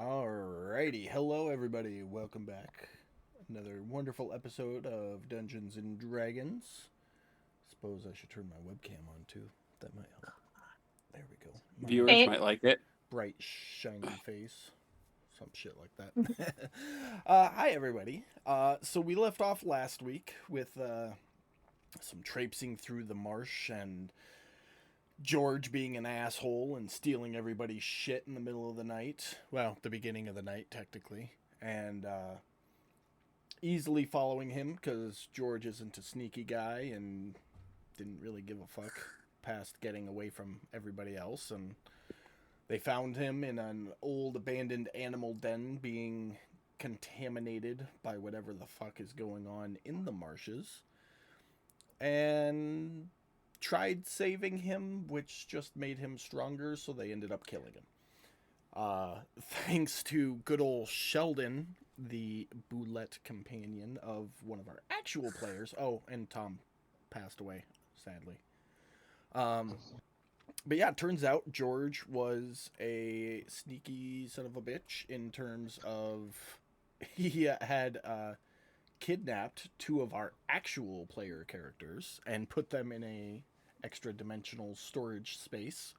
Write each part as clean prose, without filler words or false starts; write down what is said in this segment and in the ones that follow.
Alrighty, hello everybody, welcome back. Another wonderful episode of Dungeons and Dragons. Suppose I should turn my webcam on too. That might help. There we go. My Viewers Hey, might like it. bright, shiny face. Some shit like that. Hi everybody. So we left off last week with some traipsing through the marsh and George being an asshole and stealing everybody's shit in the middle of the night. Well, the beginning of the night, technically. And easily following him because George isn't a sneaky guy and didn't really give a fuck past getting away from everybody else. And they found him in an old abandoned animal den being contaminated by whatever the fuck is going on in the marshes. And tried saving him, which just made him stronger, so they ended up killing him. Thanks to good old Sheldon, the Boulette companion of one of our actual players. Oh, and Tom passed away, sadly. Um, but yeah, it turns out George was a sneaky son of a bitch in terms of he had kidnapped two of our actual player characters and put them in a extra dimensional storage space.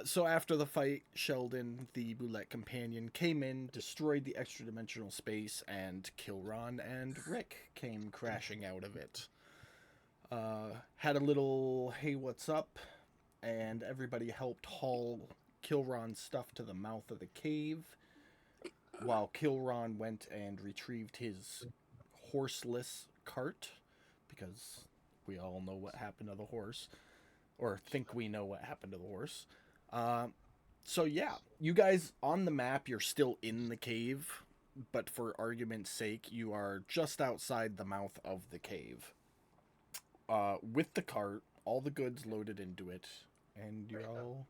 So after the fight, Sheldon, the Boulette companion, came in, destroyed the extra dimensional space, and Kilron and Rick came crashing out of it. Had a little hey, what's up? And everybody helped haul Kilron's stuff to the mouth of the cave, while Kilron went and retrieved his horseless cart, because we all know what happened to the horse, or think we know what happened to the horse. Uh, so yeah, you guys on the map, you're still in the cave, but for argument's sake, you are just outside the mouth of the cave. With the cart, all the goods loaded into it, and you're all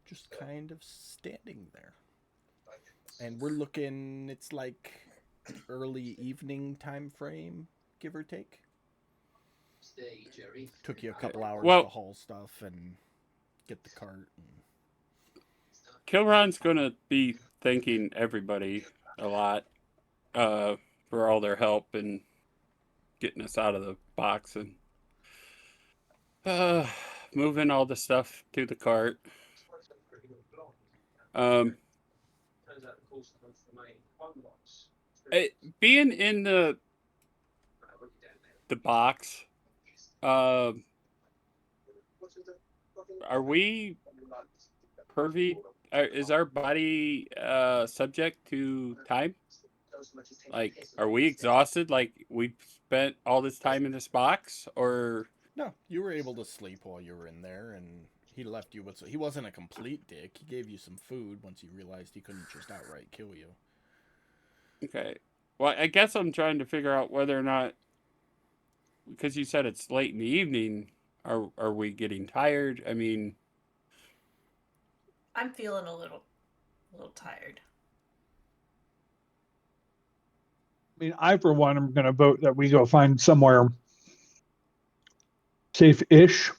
just kind of standing there. And we're looking, it's like early evening time frame, give or take. Took you a couple hours to Well, haul stuff and get the cart. And... Kilron's gonna be thanking everybody a lot for all their help and getting us out of the box and uh, moving all the stuff to the cart. Um, Being in the box, uh, are we pervy? Is our body subject to time? Like, are we exhausted? Like, we spent all this time in this box, or No, you were able to sleep while you were in there, and he left you with. He wasn't a complete dick. He gave you some food once he realized he couldn't just outright kill you. okay? Well, I guess I'm trying to figure out whether or not, because you said it's late in the evening. Are we getting tired? I mean, I'm feeling a little tired. I mean, I for one am going to vote that we go find somewhere safe-ish.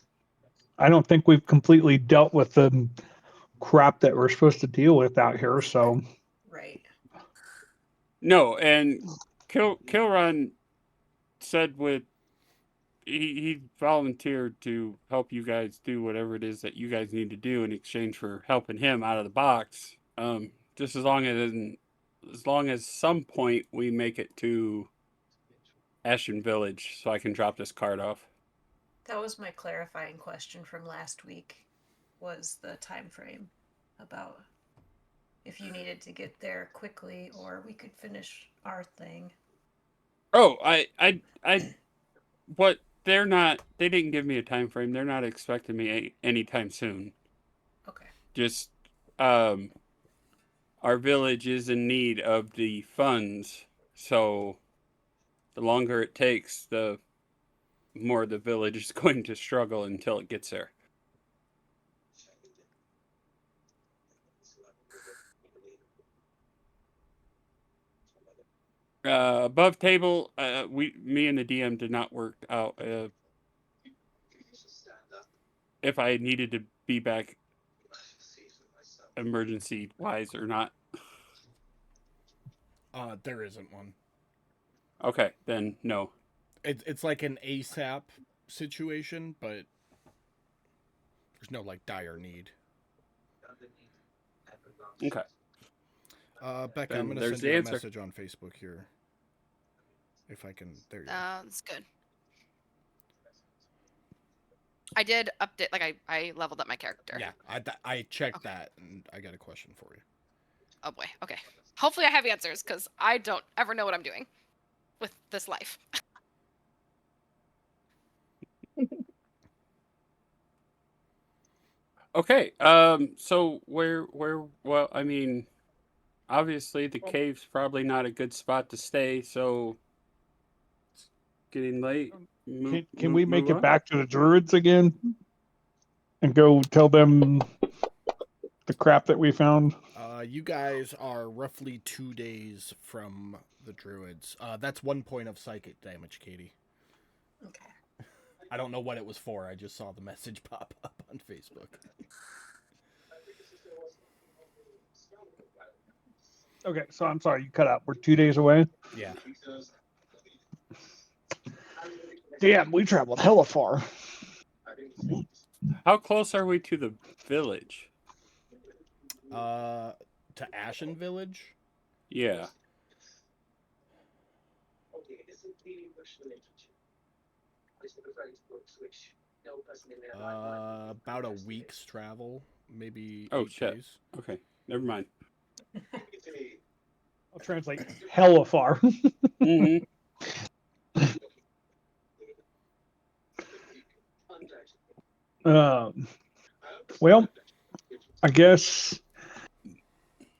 I don't think we've completely dealt with the crap that we're supposed to deal with out here. So Right. no. And Kilron said with he volunteered to help you guys do whatever it is that you guys need to do in exchange for helping him out of the box. Just as long as some point we make it to Ashton Village, so I can drop this card off. That was my clarifying question from last week. Was the time frame about if you needed to get there quickly or we could finish our thing. Oh, what they're not. They didn't give me a time frame. They're not expecting me anytime soon. Okay. Just our village is in need of the funds, so the longer it takes, the more the village is going to struggle until it gets there. Above table, me and the DM did not work out if I needed to be back emergency wise or not? There isn't one. Okay, then no. It's like an ASAP situation, but there's no like dire need. Okay. Becca, Then I'm gonna there's send the you a answer. message on Facebook here. If I can, there you go. That's good. I did update, like I leveled up my character. Yeah, I checked Okay. that, and I got a question for you. Oh boy. Okay. Hopefully I have answers, because I don't ever know what I'm doing with this life. Okay. So well, I mean, obviously the cave's probably not a good spot to stay, so it's getting late. Can we make move it on? back to the druids again and go tell them the crap that we found? You guys are roughly 2 days from the druids. That's 1 point of psychic damage, Katie. Okay. I don't know what it was for. I just saw the message pop up on Facebook. Okay, so I'm sorry, you cut out. We're 2 days away. Yeah. Damn, we traveled hella far. How close are we to the village? To Ashen Village. Yeah. About a week's travel, maybe Oh, 8 shit. days. Okay. Never mind. I'll translate hella far. hmm Well, I guess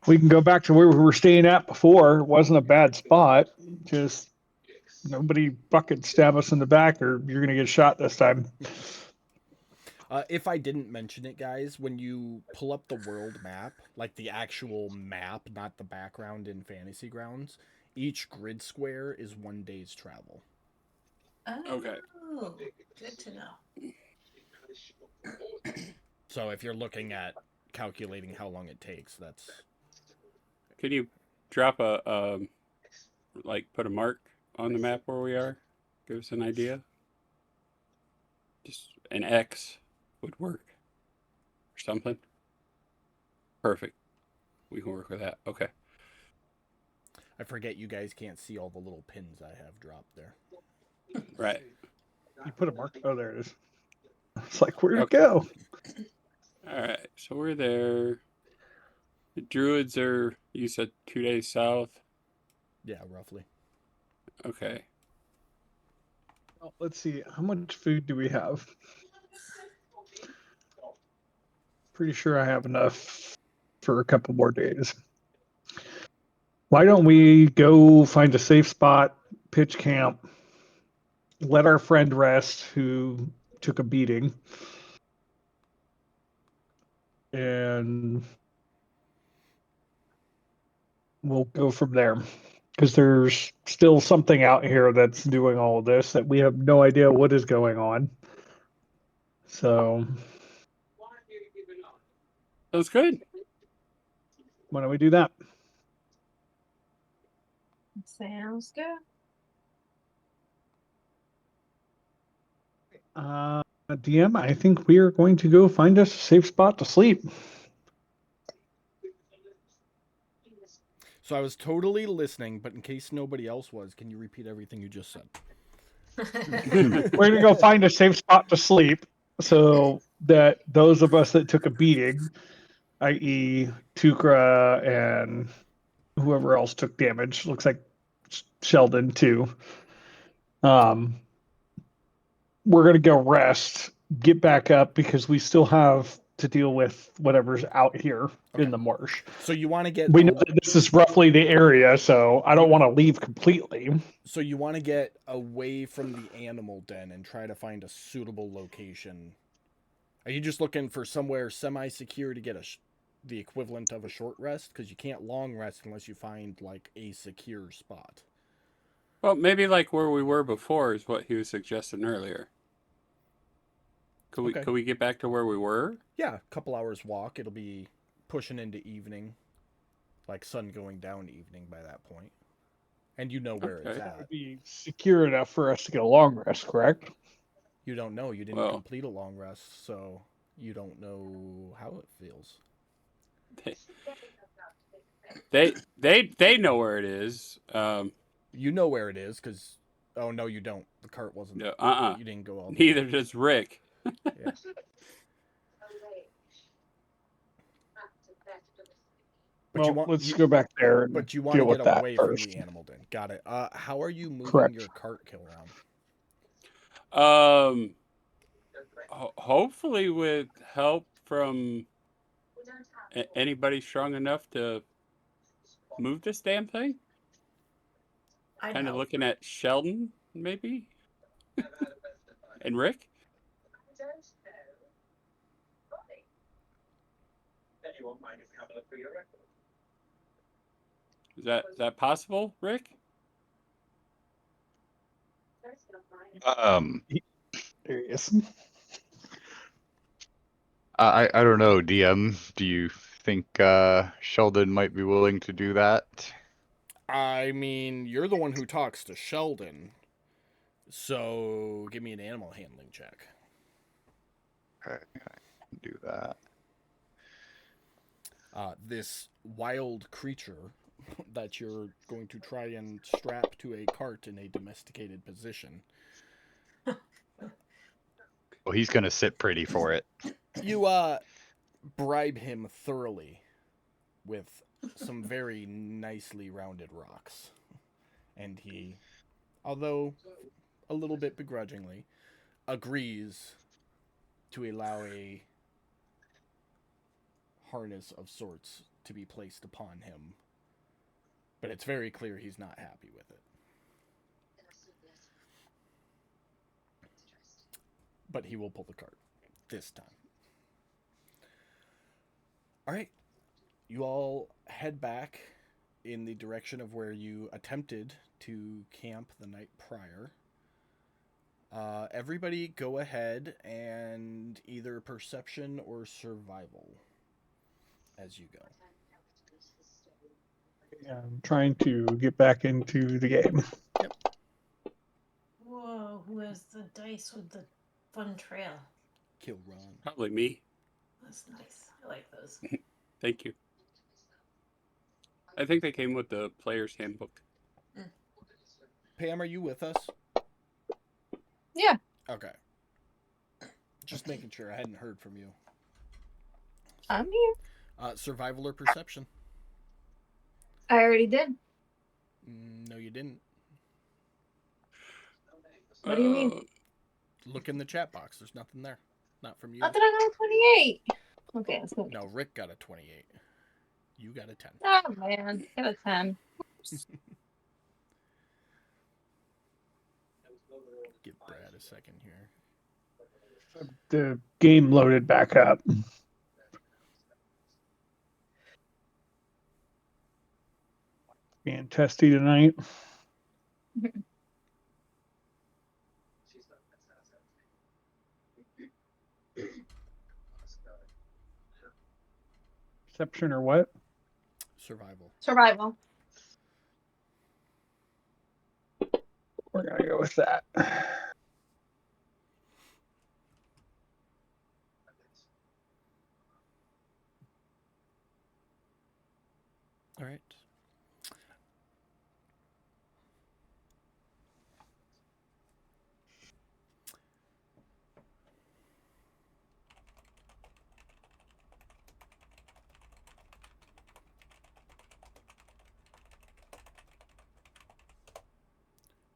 we can go back to where we were staying at before. It wasn't a bad spot. Just nobody fucking stab us in the back or you're going to get shot this time. If I didn't mention it, guys, when you pull up the world map, like the actual map, not the background in Fantasy Grounds, each grid square is 1 day's travel. Okay. Oh, good to know. So if you're looking at calculating how long it takes, that's Can you drop like put a mark on the map where we are? Give us an idea. Just an X would work or something. Perfect. We can work with that. Okay. I forget you guys can't see all the little pins I have dropped there. Right. You put a mark. Oh, there it is. It's like, where'd it Okay. go? All right. So we're there. The druids are, you said 2 days south. Yeah, roughly. Okay. Oh, let's see. How much food do we have? Pretty sure I have enough for a couple more days. Why don't we go find a safe spot, pitch camp, let our friend rest who took a beating, and we'll go from there. Because there's still something out here that's doing all of this that we have no idea what is going on. So That's good. why don't we do that? Sounds good. DM, I think we are going to go find us a safe spot to sleep. So I was totally listening, but in case nobody else was, can you repeat everything you just said? We're going to go find a safe spot to sleep so that those of us that took a beating, i.e., Tukra and whoever else took damage, looks like Sheldon too. We're going to go rest, get back up because we still have to deal with whatever's out here in the marsh. So you want to get We know that this is roughly the area, so I don't want to leave completely. So you want to get away from the animal den and try to find a suitable location. Are you just looking for somewhere semi-secure to get the equivalent of a short rest? Because you can't long rest unless you find like a secure spot. Well, maybe like where we were before is what he was suggesting earlier. Could Okay. we get back to where we were? Yeah, a couple hours walk. It'll be pushing into evening, like sun going down evening by that point, and you know where it's Okay. That at. would be secure enough for us to get a long rest, correct? You don't know. You didn't Well- complete a long rest, so you don't know how it feels. They know where it is. You know where it is because, oh no, you don't. The cart wasn't. No, You didn't go all. The Neither does Rick. Yeah. But Well, you want. let's you, go back there and but you want deal to with get that away first. from the animal den. Got it. How are you moving Correct. your cart, Kilron? Hopefully with help from anybody strong enough to move this damn thing. I Kind of know. looking at Sheldon, maybe, and Rick. Is that possible, Rick? There he is. I don't know, DM. Do you think Sheldon might be willing to do that? I mean, you're the one who talks to Sheldon, so give me an animal handling check. Okay, I can do that. This wild creature that you're going to try and strap to a cart in a domesticated position. Well, he's gonna sit pretty for it. You bribe him thoroughly with some very nicely rounded rocks. And he, although a little bit begrudgingly, agrees to allow a harness of sorts to be placed upon him. But it's very clear he's not happy with it. But he will pull the cart this time. Alright. You all head back in the direction of where you attempted to camp the night prior. Everybody go ahead and either perception or survival as you go. I'm trying to get back into the game. Whoa, who has the dice with the fun trail? Kill Ron. Probably me. That's nice. I like those. Thank you. I think they came with the player's handbook. Pam, are you with us? Yeah. Okay. Just making sure. I hadn't heard from you. I'm here. Survival or perception? I already did. No, you didn't. What do you mean? Look in the chat box. There's nothing there. Not from you. I thought I got a 28. Okay, let's go. No, Rick got a 28. You got a 10. Oh man, got a 10. Give Brad a second here. The game loaded back up. Being testy tonight. Perception or what? Survival. Survival. We're gonna go with that. All right.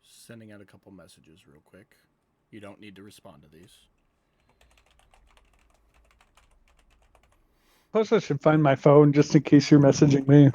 Sending out a couple messages real quick. You don't need to respond to these. Plus, I should find my phone just in case you're messaging me.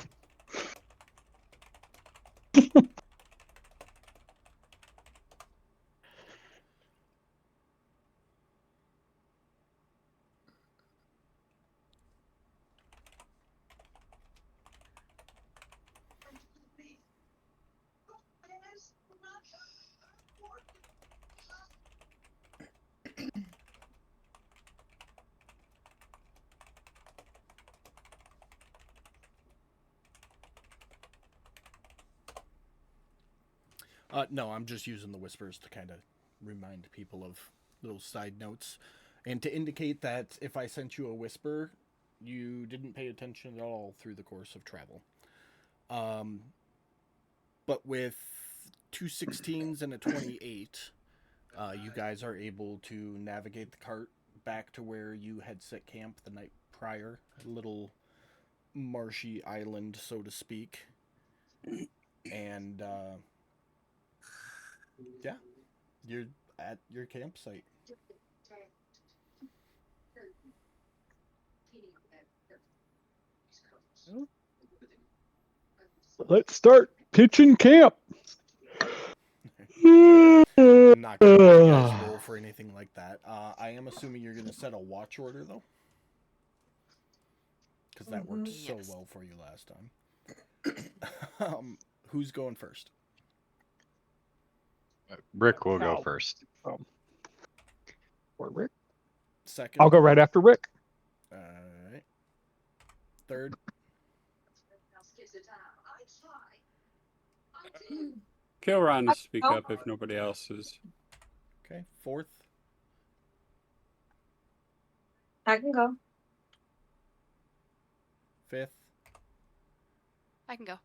No, I'm just using the whispers to kind of remind people of little side notes, and to indicate that if I sent you a whisper, you didn't pay attention at all through the course of travel. But with 2 16s and a 28, you guys are able to navigate the cart back to where you had set camp the night prior, a little marshy island, so to speak. And yeah, you're at your campsite. Let's start pitching camp. I'm not going to make you guys roll for anything like that. I am assuming you're going to set a watch order, though. Because that worked so Yes. well for you last time. Who's going first? Rick will go Ow. first. Or Rick. Second? I'll go right after Rick. Alright. Third? Kilron to speak up if nobody else is. Okay. Fourth? I can go. Fifth? I can go.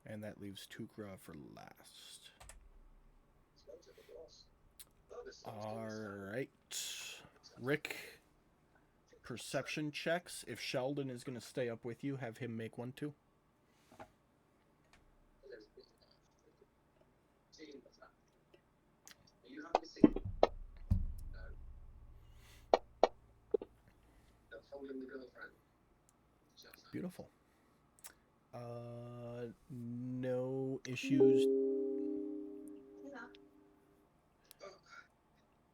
And that leaves Tukra for last. Alright. Rick, perception checks. If Sheldon is going to stay up with you, have him make one too. Beautiful. No issues.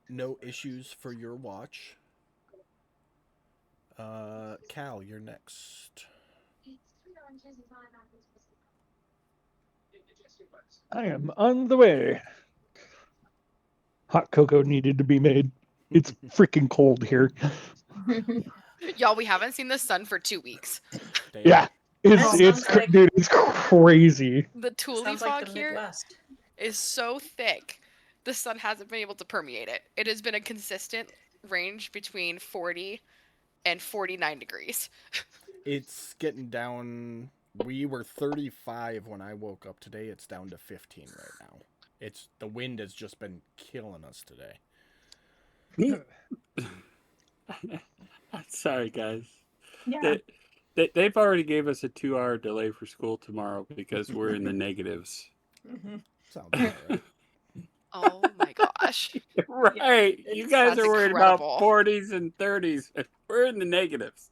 No issues for your watch. Cal, you're next. I am on the way. Hot cocoa needed to be made. It's freaking cold here. Y'all, we haven't seen the sun for 2 weeks. Damn. Yeah, That it's sounds like- dude, it's crazy. The Thule Sounds fog like the here Midwest. is so thick, the sun hasn't been able to permeate it. It has been a consistent range between 40 and 49 degrees. It's getting down. We were 35 when I woke up today. It's down to 15 right now. It's the wind has just been killing us today. Sorry, guys. Yeah. They've already gave us a 2-hour delay for school tomorrow because we're in the negatives. Mhm. Sounds about right. Oh my gosh. Right. You guys That's are worried incredible. about 40s and 30s. We're in the negatives.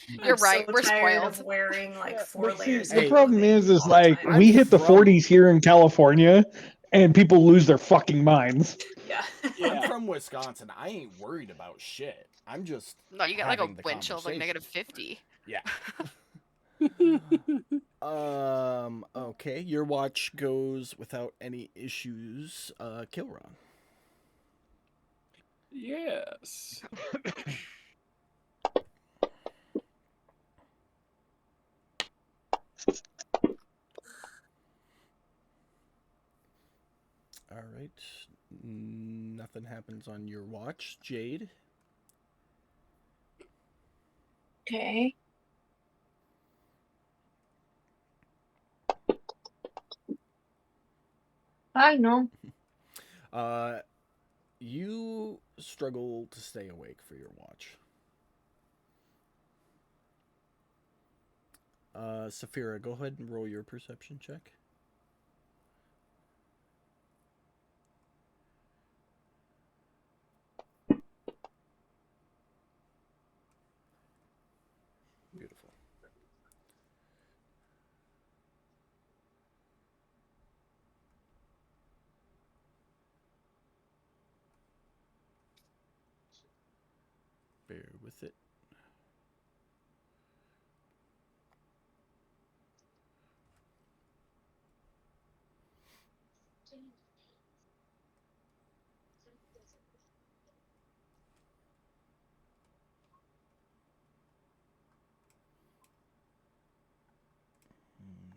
You're I'm right, So we're tired spoiled. of wearing like 4 But see, layers. the of problem clothing is all the like time. we hit the from- 40s here in California, and people lose their fucking minds. Yeah. I'm from Wisconsin. I ain't worried about shit. I'm just No, you got like a having the wind chill of like conversation. -50. Yeah. Okay. Your watch goes without any issues. Kilron. Yes. All right. Nothing happens on your watch, Jade. Okay. I know. You struggle to stay awake for your watch. Saphira, go ahead and roll your perception check. Beautiful. Bear with it.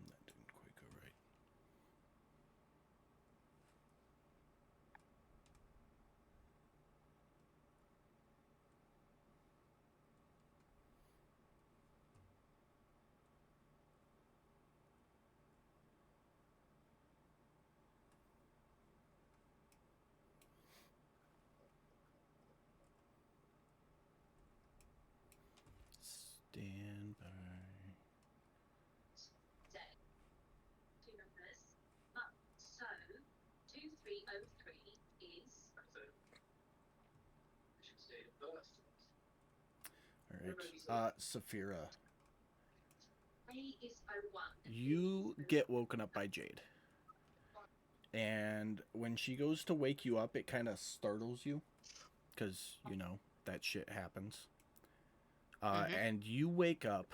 That didn't quite go right. Saphira. You get woken up by Jade. And when she goes to wake you up, it kind of startles you. Because, you know, that shit happens. And you wake up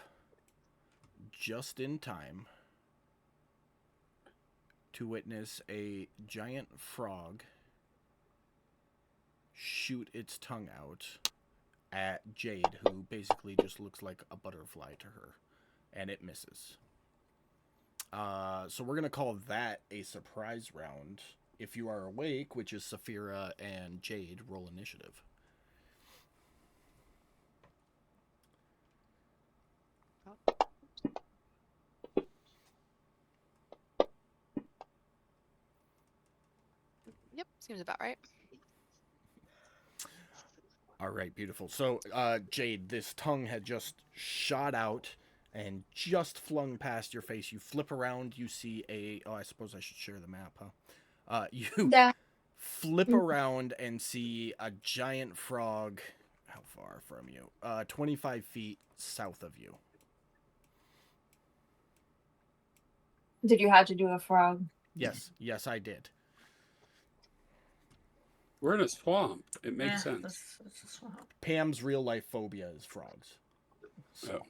just in time to witness a giant frog shoot its tongue out at Jade, who basically just looks like a butterfly to her, and it misses. So we're going to call that a surprise round. If you are awake, which is Saphira and Jade, roll initiative. Yep, seems about right. All right, beautiful. So, Jade, this tongue had just shot out and just flung past your face. You flip around, you see a... Oh, I suppose I should share the map, huh? You Yeah. flip around and see a giant frog... How far from you? 25 feet south of you. Did you have to do a frog? Yes, yes, I did. We're in a swamp. It makes sense. That's a swamp. Pam's real-life phobia is frogs. So...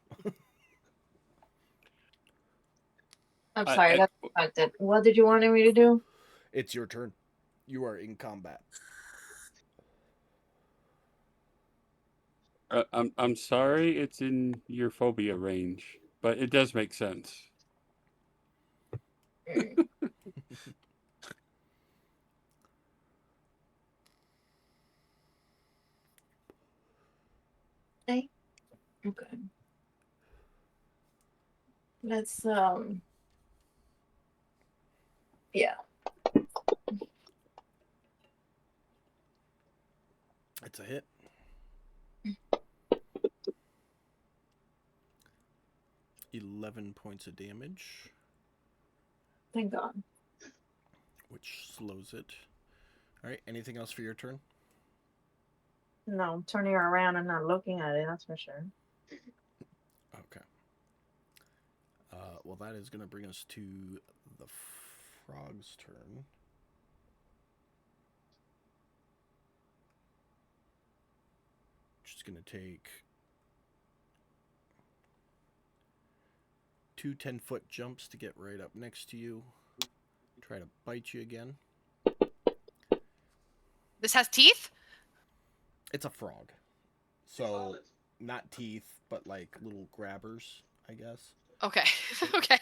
I'm I- sorry, I- that's expected. What did you want me to do? It's your turn. You are in combat. I'm sorry it's in your phobia range, but it does make sense. Okay. Let's yeah. It's a hit. $11 points of damage, Thank God. which slows it. All right. Anything else for your turn? No, I'm turning her around and not looking at it, that's for sure. Okay. Well, that is going to bring us to the frog's turn. Just going to take 2 10-foot jumps to get right up next to you. Try to bite you again. This has teeth? It's a frog. So, not teeth, but like little grabbers, I guess. Okay. Okay.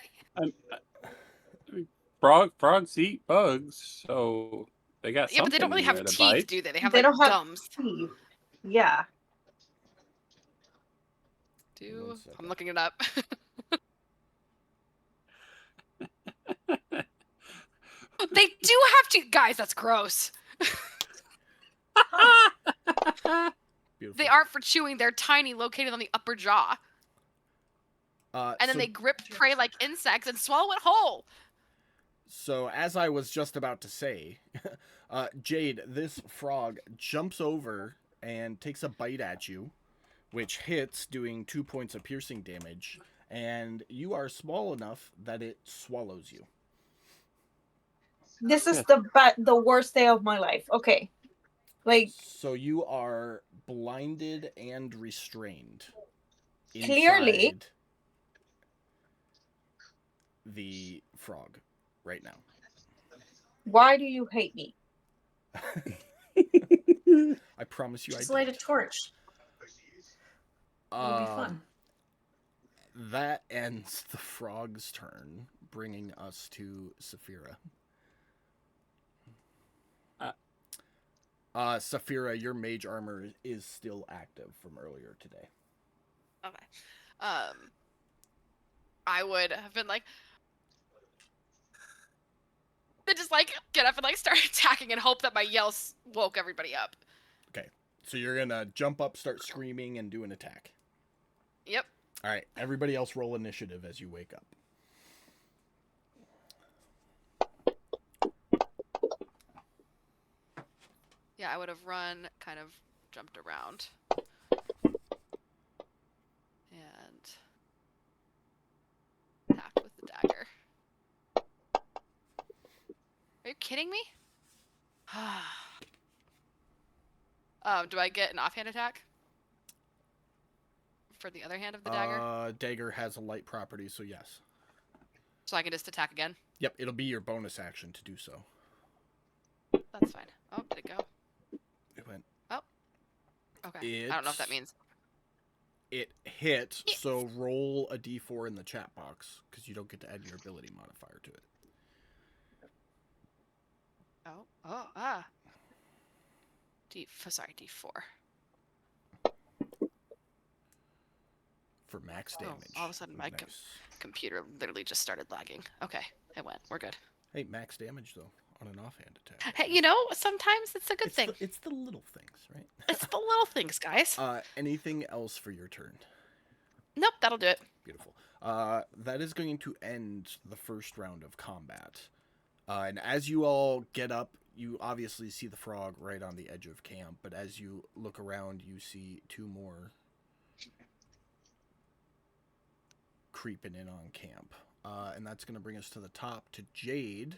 Frogs eat bugs, so they got Yeah, but they don't something really have there to teeth, bite. do they? They have They like don't have gums. teeth. Yeah. Do 1 second. I'm looking it up. They do have teeth, guys. That's gross. Beautiful. They aren't for chewing. They're tiny, located on the upper jaw, and then So- they grip prey like insects and swallow it whole. So, as I was just about to say, Jade, this frog jumps over and takes a bite at you, which hits, doing 2 points of piercing damage, and you are small enough that it swallows you. This is the worst day of my life. Okay. Like, So you are blinded and restrained. Clearly. inside the frog right now. why do you hate me? I promise you Just I light a don't. torch. It'll be fun. That ends the frog's turn, bringing us to Saphira. Saphira, your mage armor is still active from earlier today. Okay. I would have been like, then just like get up and like start attacking and hope that my yells woke everybody up. Okay, so you're gonna jump up, start screaming, and do an attack. Yep. All right, everybody else roll initiative as you wake up. Yeah, I would have run, kind of jumped around. kidding me? Do I get an offhand attack? For the other hand of the dagger? Dagger has a light property, so yes. So I can just attack again? Yep, it'll be your bonus action to do so. That's fine. Oh, did it go? It went. Okay. I don't know if that means. It hit, so roll a d4 in the chat box, because you don't get to add your ability modifier to it. D4. For max damage. All of a sudden my Nice. computer literally just started lagging. Okay, it went. We're good. Hey, max damage, though, on an offhand attack. Hey, sometimes it's a good thing. It's the little things, right? It's the little things, guys. Anything else for your turn? Nope, that'll do it. Beautiful. That is going to end the first round of combat. And as you all get up, you obviously see the frog right on the edge of camp, but as you look around, you see two more creeping in on camp. And that's going to bring us to the top to Jade.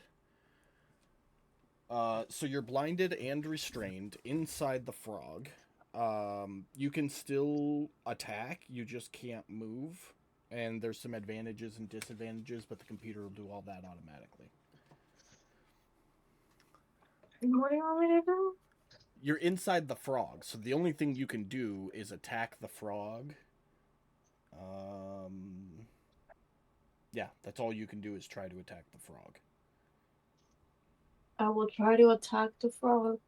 So you're blinded and restrained inside the frog. You can still attack, you just can't move. And there's some advantages and disadvantages, but the computer will do all that automatically. What do you want me to do? You're inside the frog, so the only thing you can do is attack the frog. Yeah, that's all you can do is try to attack the frog. I will try to attack the frog.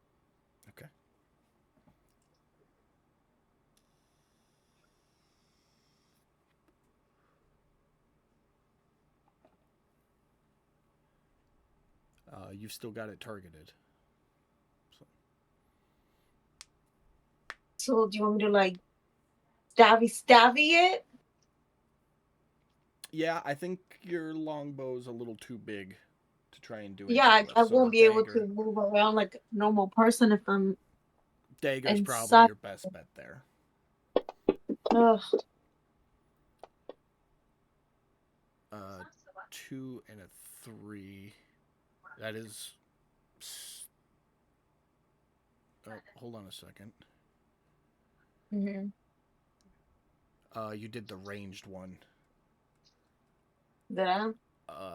Okay. You've still got it targeted. So do you want me to like stabby it? Yeah, I think your longbow's a little too big to try and do Yeah, anything with, I so won't the be able dagger- to move around like a normal person if I'm. Dagger's probably inside- your best bet there. Ugh. 2 and a 3. That is. Oh, hold on a second. Mm-hmm. You did the ranged one. Did I?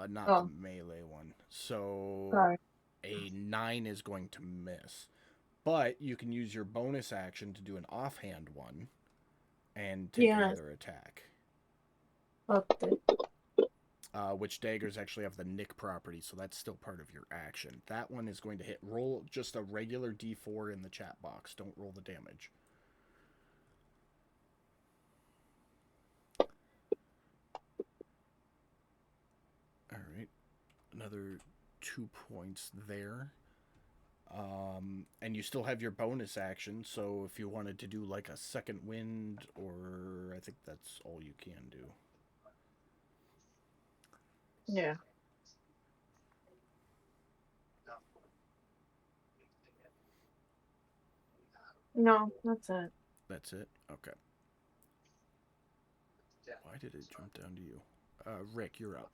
Not Oh. the melee one. So Sorry. a 9 is going to miss. But you can use your bonus action to do an offhand one and take Yeah. another attack. Okay. Which daggers actually have the nick property, so that's still part of your action. That one is going to hit. Roll just a regular d4 in the chat box. Don't roll the damage. Alright. Another 2 points there. And you still have your bonus action, so if you wanted to do like a second wind, or I think that's all you can do. Yeah. No, that's it. That's it? Okay. Why did it jump down to you? Rick, you're up.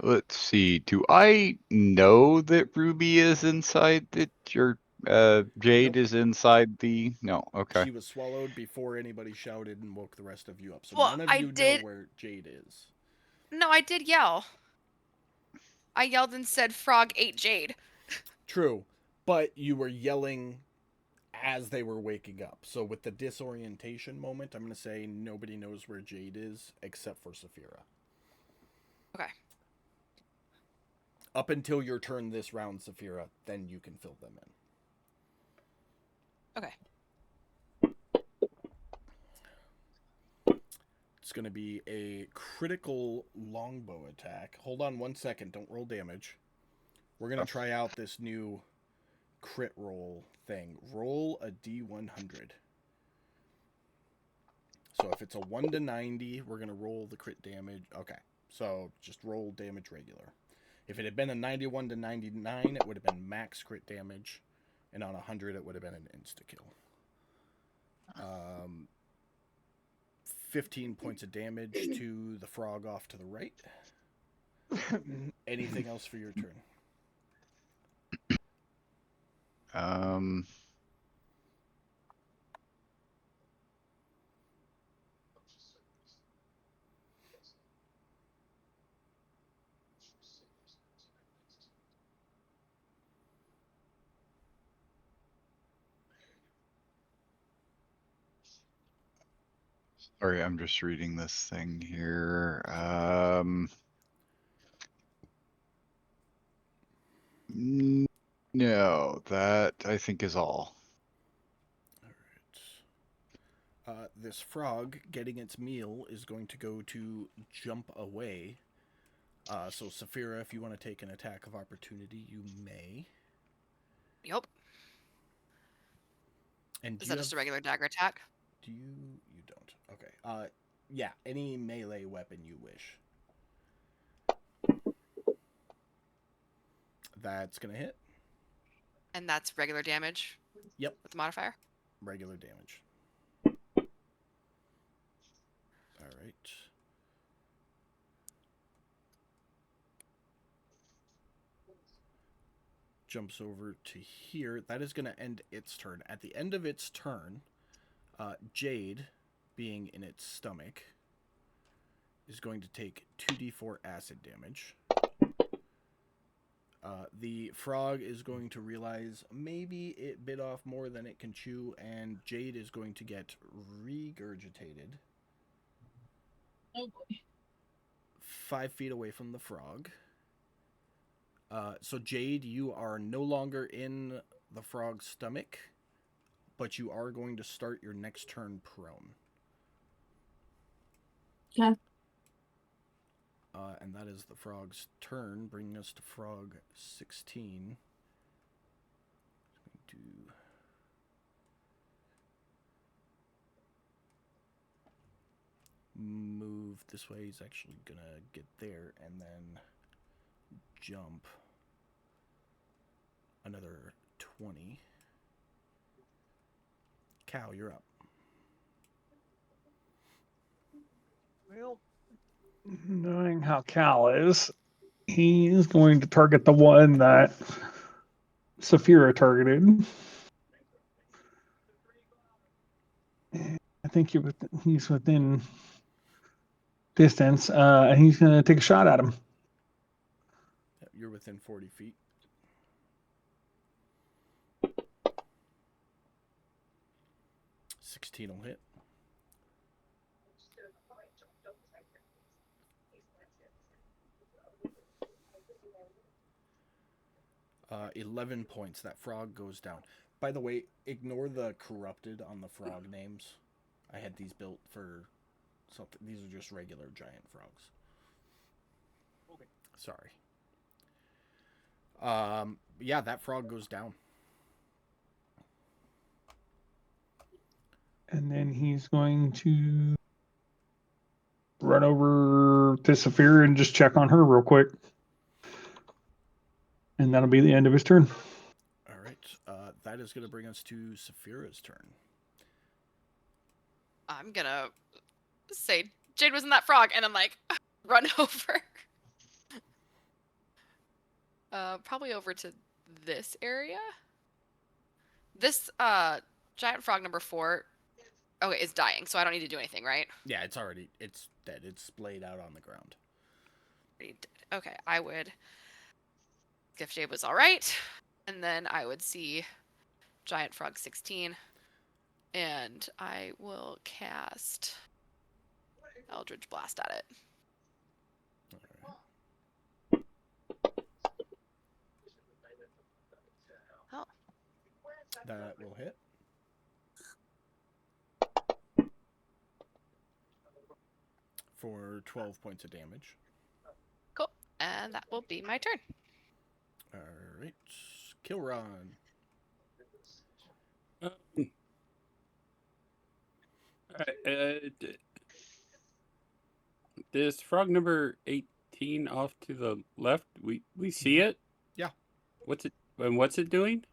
Let's see. Do I know that Ruby is inside or Jade Nope. is inside the? No. Okay. She was swallowed before anybody shouted and woke the rest of you up. So Well, none of I you did- know where Jade is. No, I did yell. I yelled and said, "Frog ate Jade." True, but you were yelling as they were waking up. So with the disorientation moment, I'm going to say nobody knows where Jade is except for Saphira. Okay. Up until your turn this round, Saphira, then you can fill them in. Okay. It's going to be a critical longbow attack. Hold on 1 second. Don't roll damage. We're going to try out this new crit roll thing. Roll a D100. So if it's a 1 to 90, we're going to roll the crit damage. Okay. So just roll damage regular. If it had been a 91 to 99, it would have been max crit damage, and on 100, it would have been an insta kill. 15 points of damage to the frog off to the right. Anything else for your turn? Sorry, I'm just reading this thing here. No, that I think is all. All right. This frog getting its meal is going to go to jump away. So Saphira, if you want to take an attack of opportunity, you may. Yep. And Is that just a regular dagger attack? Do you? You don't. Okay. Yeah. Any melee weapon you wish. That's gonna hit. And that's regular damage? Yep. With the modifier? Regular damage. All right. Jumps over to here. That is going to end its turn. At the end of its turn, Jade, being in its stomach, is going to take 2d4 acid damage. The frog is going to realize maybe it bit off more than it can chew, and Jade is going to get regurgitated. Oh boy. 5 feet away from the frog. So Jade, you are no longer in the frog's stomach, but you are going to start your next turn prone. Okay. And that is the frog's turn, bringing us to frog 16. To move this way. He's actually gonna get there and then jump another 20. Cal, you're up. Well, knowing how Cal is, he's going to target the one that Saphira targeted. I think he's within distance, and he's going to take a shot at him. You're within 40 feet. $16 will hit. Uh, 11 points. That frog goes down. By the way, ignore the corrupted on the frog names. I had these built for something. These are just regular giant frogs. Okay. Sorry. Yeah, that frog goes down. And then he's going to run over to Saphira and just check on her real quick. And that'll be the end of his turn. All right. That is going to bring us to Saphira's turn. I'm gonna say Jade was in that frog and then like run over. Probably over to this area. This giant frog number 4 is dying, so I don't need to do anything, right? Yeah, it's dead. It's splayed out on the ground. Okay, I would, if Jade was all right, and then I would see giant frog 16, and I will cast Eldritch Blast at it. Oh. That will hit. For 12 points of damage. Cool. And that will be my turn. Alright. Kilron. This frog number 18 14 off to the left. We see it. Yeah. What's it doing?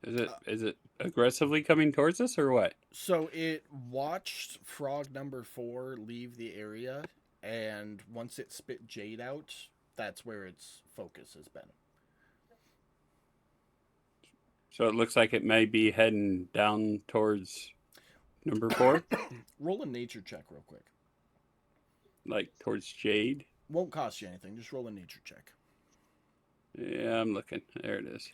Is it aggressively coming towards us or what? So it watched frog number 4 leave the area, and once it spit Jade out, that's where its focus has been. So it looks like it may be heading down towards number 4, Roll a nature check real quick. like towards Jade. Won't cost you anything. Just roll a nature check. Yeah, I'm looking. There it is.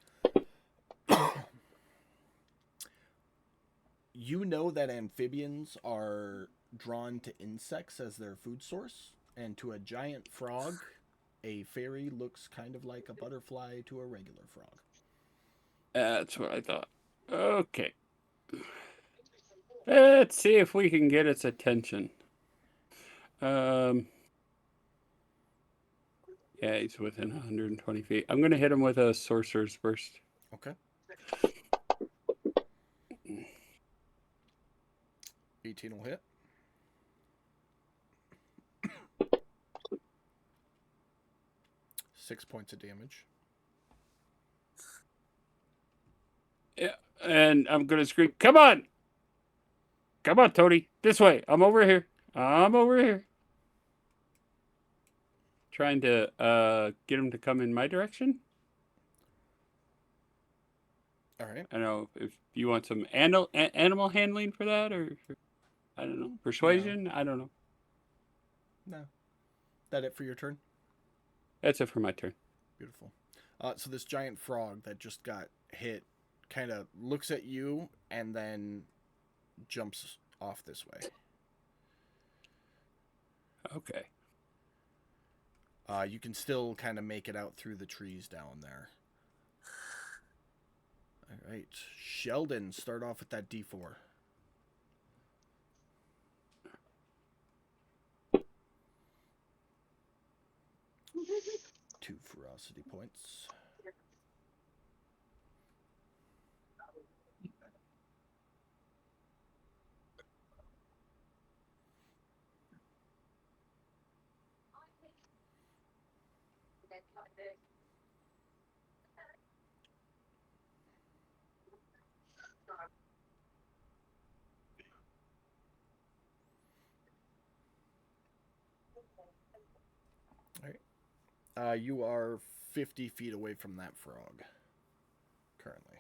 You know that amphibians are drawn to insects as their food source, and to a giant frog, a fairy looks kind of like a butterfly to a regular frog. That's what I thought. Okay. Let's see if we can get its attention. Yeah, he's within 120 feet. I'm going to hit him with a Sorcerer's Burst. Okay. 18 will hit. Six points of damage. Yeah, and I'm going to scream, come on! Come on, Tony. This way. I'm over here. Trying to get him to come in my direction. All right. I don't know if you want some animal handling for that, or I don't know, persuasion. I don't know. No. That it for your turn? That's it for my turn. Beautiful. So this giant frog that just got hit kind of looks at you and then jumps off this way. Okay. You can still kind of make it out through the trees down there. All right. Sheldon, start off with that D4. Two ferocity points. All right. You are 50 feet away from that frog currently.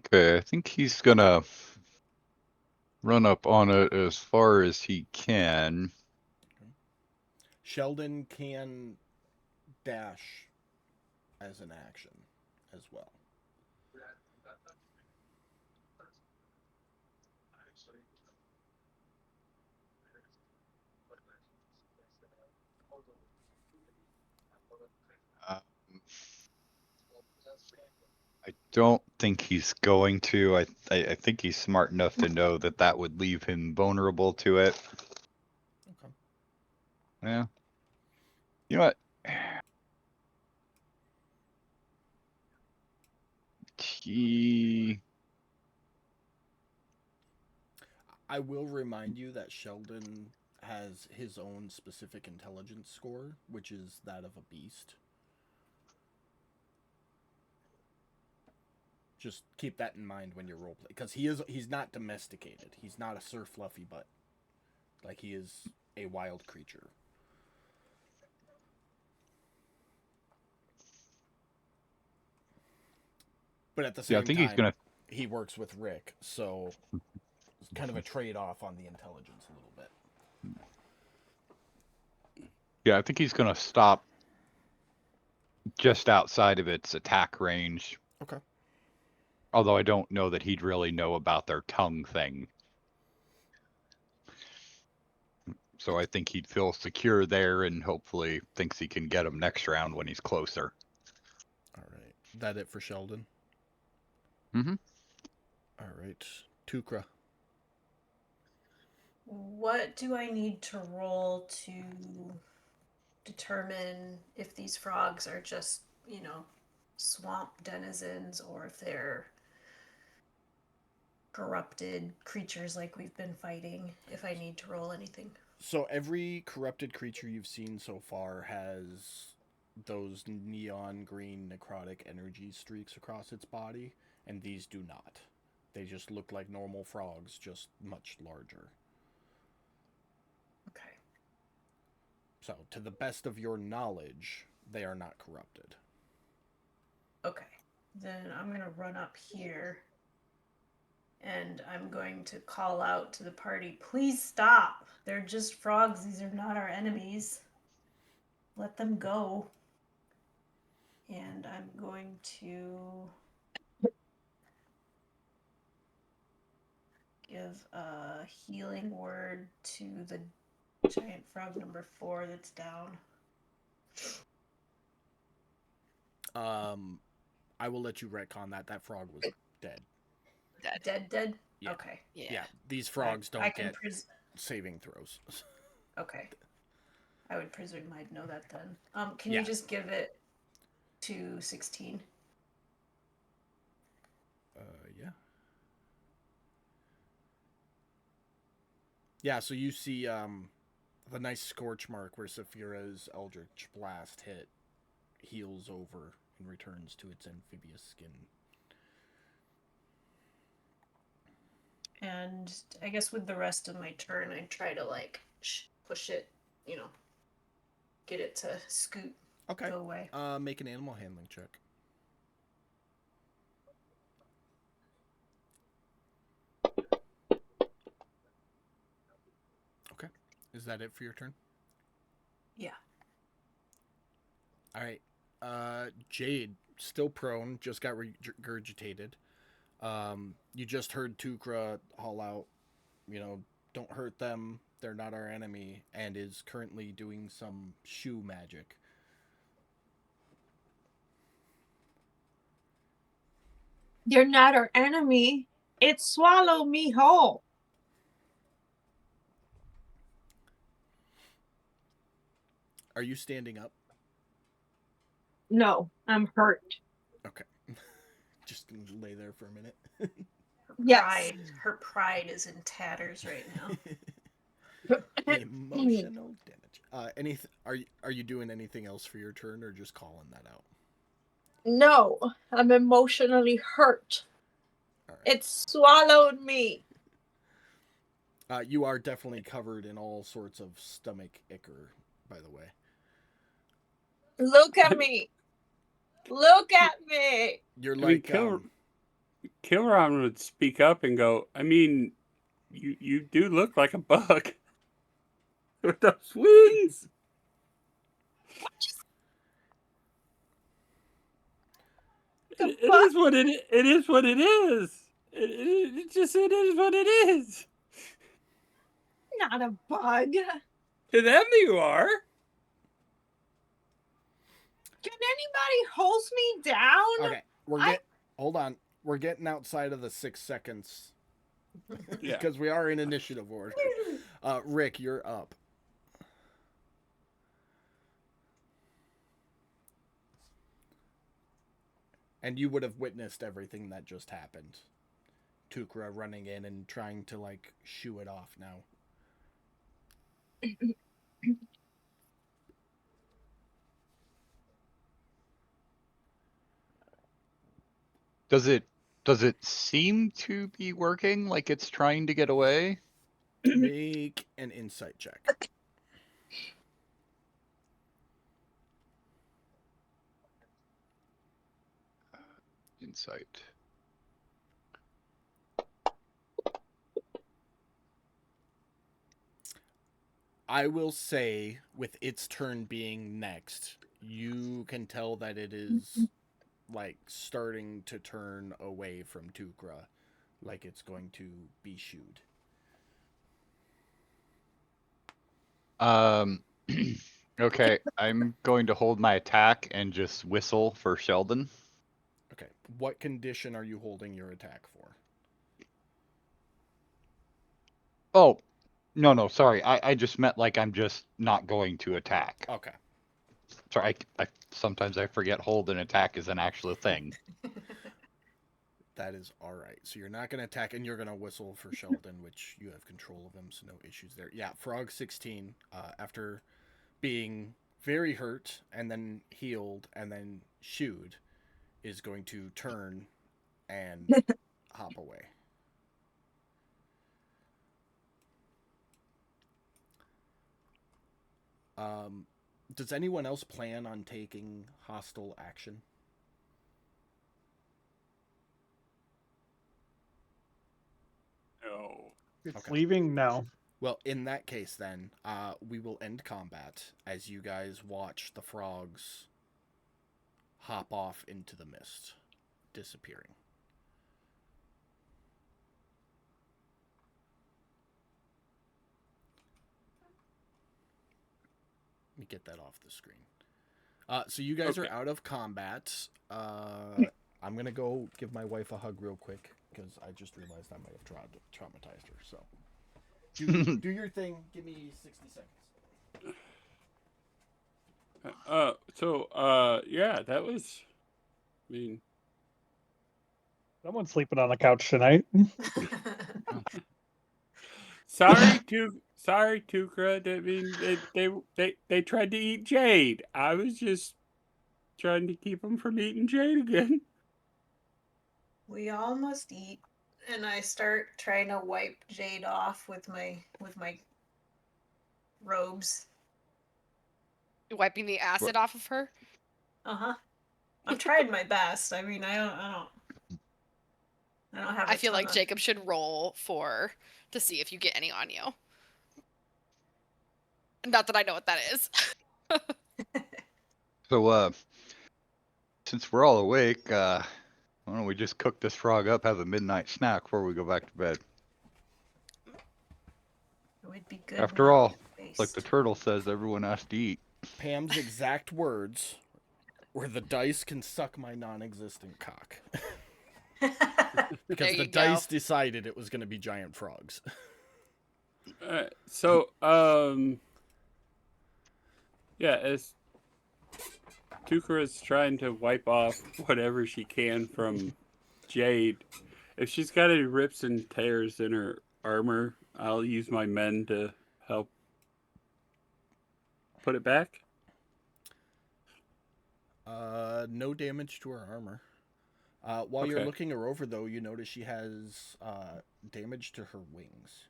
Okay, I think he's gonna run up on it as far as he can. Sheldon can dash as an action as well. I don't think he's going to. I think he's smart enough to know that that would leave him vulnerable to it. Okay. Yeah. You know what? I will remind you that Sheldon has his own specific intelligence score, which is that of a beast. Just keep that in mind when you roleplay, because he's not domesticated. He's not a Sir Fluffy Butt. Like, he is a wild creature. But at the same Yeah, I think time, he works with Rick, so it's kind of a trade-off on the intelligence a little bit. Yeah, I think he's gonna stop just outside of its attack range. Okay. Although I don't know that he'd really know about their tongue thing. So I think he'd feel secure there and hopefully thinks he can get him next round when he's closer. All right. That it for Sheldon? Mm-hmm. All right. Tukra. What do I need to roll to determine if these frogs are just, swamp denizens or if they're corrupted creatures like we've been fighting, if I need to roll anything? So every corrupted creature you've seen so far has those neon green necrotic energy streaks across its body, and these do not. They just look like normal frogs, just much larger. Okay. So, to the best of your knowledge, they are not corrupted. Okay. Then I'm going to run up here and I'm going to call out to the party, please stop. They're just frogs. These are not our enemies. Let them go. And I'm going to give a healing word to the giant frog number 4 that's down. I will let you retcon that. That frog was dead. Dead? Yeah. Okay. Yeah, these frogs I don't can get saving throws. Okay. I would presume I'd know that then. Can Yeah. you just give it to 16? Yeah. Yeah, so you see the nice scorch mark where Saphira's Eldritch Blast hit heals over and returns to its amphibious skin. And I guess with the rest of my turn, I'd try to push it, get it to scoot, Okay. go away. Make an animal handling check. Okay. Is that it for your turn? Yeah. All right. Jade, still prone, just got regurgitated. You just heard Tukra haul out, don't hurt them, they're not our enemy, and is currently doing some shoe magic. You're not our enemy. It swallowed me whole. Are you standing up? No, I'm hurt. Okay. Just gonna lay there for a minute. Yes. Her pride is in tatters right now. Emotional damage. Are you doing anything else for your turn, or just calling that out? No, I'm emotionally hurt. All right. It swallowed me. You are definitely covered in all sorts of stomach ichor, by the way. Look at me. Look at me. You're I like mean, Kilron would speak up and go, I mean, you do look like a bug with those wings. It is what it is. What it is. It is what it is. Not a bug. To them, you are. Can anybody hose me down? Okay, hold on. We're getting outside of the 6 seconds Yeah. because we are in initiative order. Rick, you're up. And you would have witnessed everything that just happened. Tukra running in and trying to shoo it off now. Does it seem to be working, like it's trying to get away? Make an insight check. Insight. I will say, with its turn being next, you can tell that it is starting to turn away from Tukra, like it's going to be shooed. Okay, I'm going to hold my attack and just whistle for Sheldon. Okay, what condition are you holding your attack for? Oh, no, sorry. I just meant like I'm just not going to attack. Okay. Sorry, I sometimes I forget hold and attack is an actual thing. That is all right. So you're not going to attack, and you're going to whistle for Sheldon, which you have control of him, so no issues there. Yeah, Frog 16, after being very hurt and then healed and then shooed, is going to turn and hop away. Does anyone else plan on taking hostile action? No. It's Okay. leaving now. Well, in that case, then, we will end combat as you guys watch the frogs hop off into the mist, disappearing. Let me get that off the screen. So you guys are Okay. out of combat. I'm going to go give my wife a hug real quick because I just realized I might have traumatized her. So do your thing. Give me 60 seconds. Yeah, that was. I mean, Someone's sleeping on the couch tonight. sorry, Tukra. I mean, they tried to eat Jade. I was just trying to keep them from eating Jade again. We all must eat, and I start trying to wipe Jade off with my robes. Wiping the acid off of her. I'm trying my best. I mean, I don't have. I feel like Jacob should roll to see if you get any on you. Not that I know what that is. So, since we're all awake, why don't we just cook this frog up, have a midnight snack before we go back to bed? It would be good. After all, like the turtle says, everyone has to eat. Pam's exact words were, "The dice can suck my non-existent cock." Because There the you go. dice decided it was going to be giant frogs. Yeah, as Tukra is trying to wipe off whatever she can from Jade, if she's got any rips and tears in her armor, I'll use my men to help put it back. No damage to her armor. While you're Okay. looking her over, though, you notice she has damage to her wings.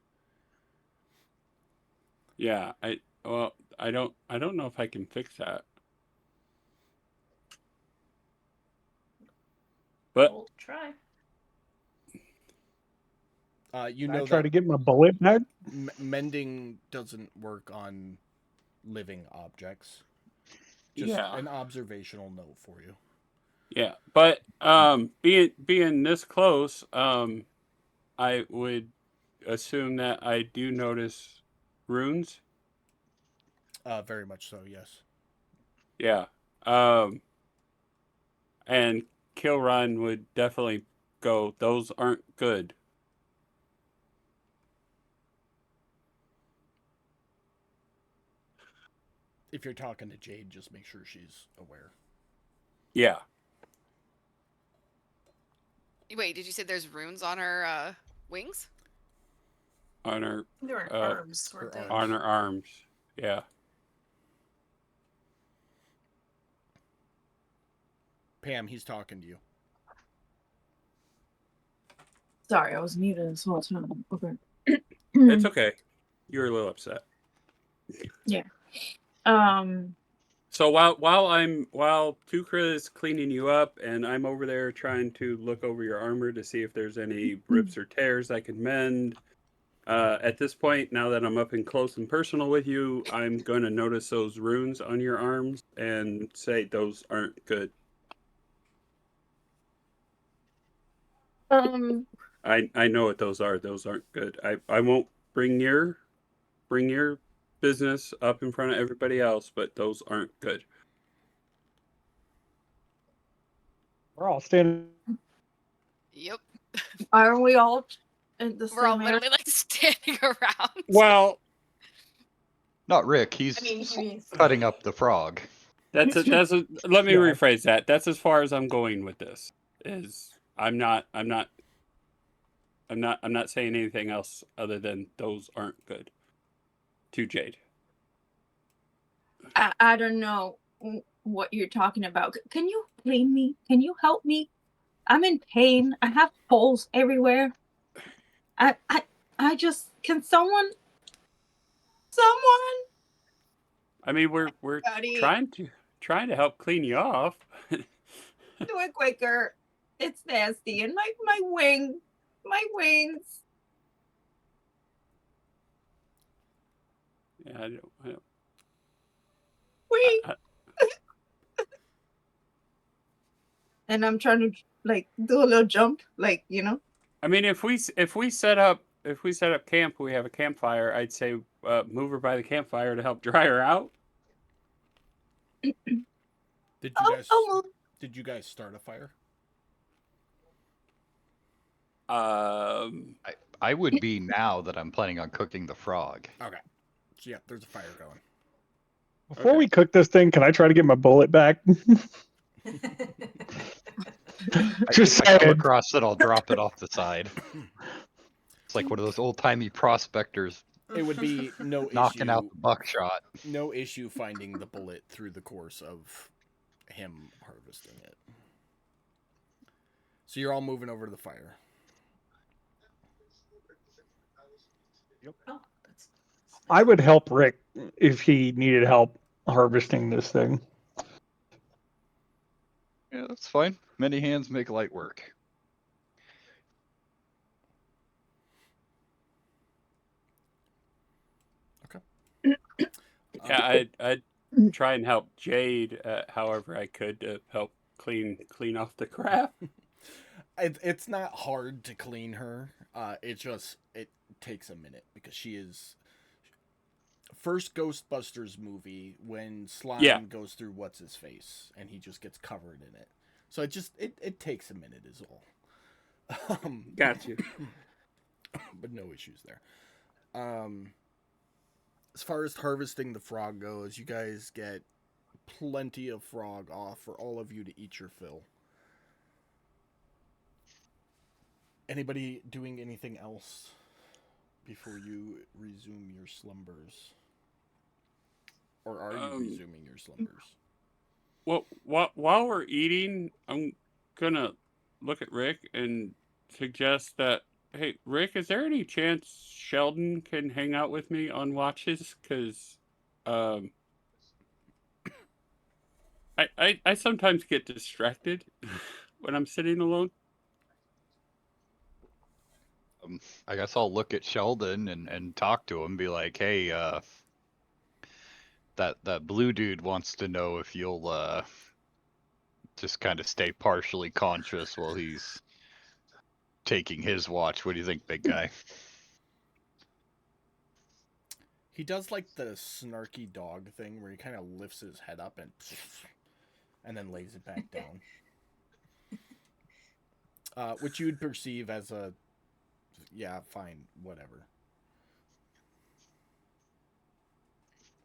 Yeah, I don't know if I can fix that. But We'll try. You Can know I try that to get my bullet back? mending doesn't work on living objects. Just yeah, an observational note for you. yeah. But being this close, I would assume that I do notice runes. Very much so, yes. Yeah. And Kilron would definitely go, those aren't good. If you're talking to Jade, just make sure she's aware. Yeah. Wait, did you say there's runes on her wings? On her They were Uh, arms, weren't her they? arms. on her arms. Yeah. Pam, he's talking to you. Sorry, I was muted this whole time. Okay. It's okay. You were a little upset. So while Tukra is cleaning you up and I'm over there trying to look over your armor to see if there's any rips or tears I can mend, at this point, now that I'm up and close and personal with you, I'm going to notice those runes on your arms and say those aren't good. I know what those are. Those aren't good. I won't bring your business up in front of everybody else, but those aren't good. We're all standing. Yep. Aren't we all in the We're all same area? literally like standing around. Well, Not Rick. He's I mean, he means cutting up the frog. let me Yeah. rephrase that. That's as far as I'm going with this. I'm not saying anything else other than those aren't good. To Jade. I don't know what you're talking about. Can you clean me? Can you help me? I'm in pain. I have holes everywhere. I just can someone I mean, we're Buddy. trying to help clean you off. do it quicker. It's nasty and my wings. Yeah, I don't. Wait. I- And I'm trying to like do a little jump, like, you know. I mean, if we set up camp, we have a campfire. I'd say move her by the campfire to help dry her out. Did you guys start a fire? I would be now that I'm planning on cooking the frog. Okay. So yeah, there's a fire going. Before Okay. we cook this thing, can I try to get my bullet back? Just I come saying. across it, I'll drop it off the side. It's like one of those old timey prospectors It would be no knocking issue. out the buckshot. No issue finding the bullet through the course of him harvesting it. So you're all moving over to the fire. Oh, that's I would help Rick if he needed help harvesting this thing. Yeah, that's fine. Many hands make light work. Yeah, I'd try and help Jade however I could to help clean off the crap. It's not hard to clean her. It takes a minute because she is first Ghostbusters movie when slime Yeah. goes through what's his face and he just gets covered in it. So it takes a minute is all. Got you. But no issues there. As far as harvesting the frog goes, you guys get plenty of frog off for all of you to eat your fill. Anybody doing anything else before you resume your slumbers? Or are you resuming your slumbers? Well, while we're eating, I'm gonna look at Rick and suggest that, hey, Rick, is there any chance Sheldon can hang out with me on watches? Because I sometimes get distracted when I'm sitting alone. I guess I'll look at Sheldon and talk to him, be like, hey, that blue dude wants to know if you'll just kind of stay partially conscious while he's taking his watch. What do you think, big guy? He does like the snarky dog thing where he kind of lifts his head up and then lays it back down. Which you would perceive as a, yeah, fine, whatever.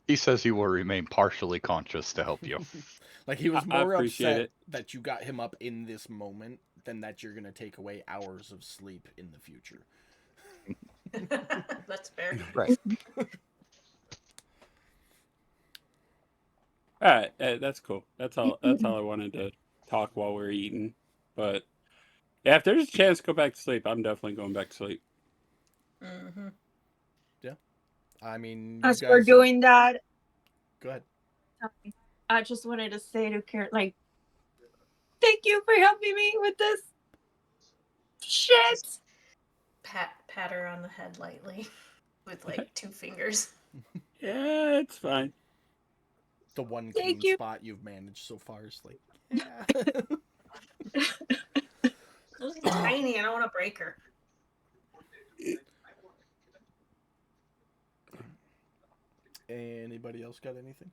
He says he will remain partially conscious to help you. Like he was I more appreciate upset it. that you got him up in this moment than that you're going to take away hours of sleep in the future. that's fair. Right. All right, that's cool. That's all I wanted to talk while we're eating. But yeah, if there's a chance to go back to sleep, I'm definitely going back to sleep. Mm-hmm. I mean, As you we're guys doing that, Go ahead. I just wanted to say to Karen, like, thank you for helping me with this shit. Pat her on the head lightly with like 2 fingers. Yeah, it's fine. The one Thank clean you. spot you've managed so far is like, yeah. This is tiny. I don't want to break her. Anybody else got anything?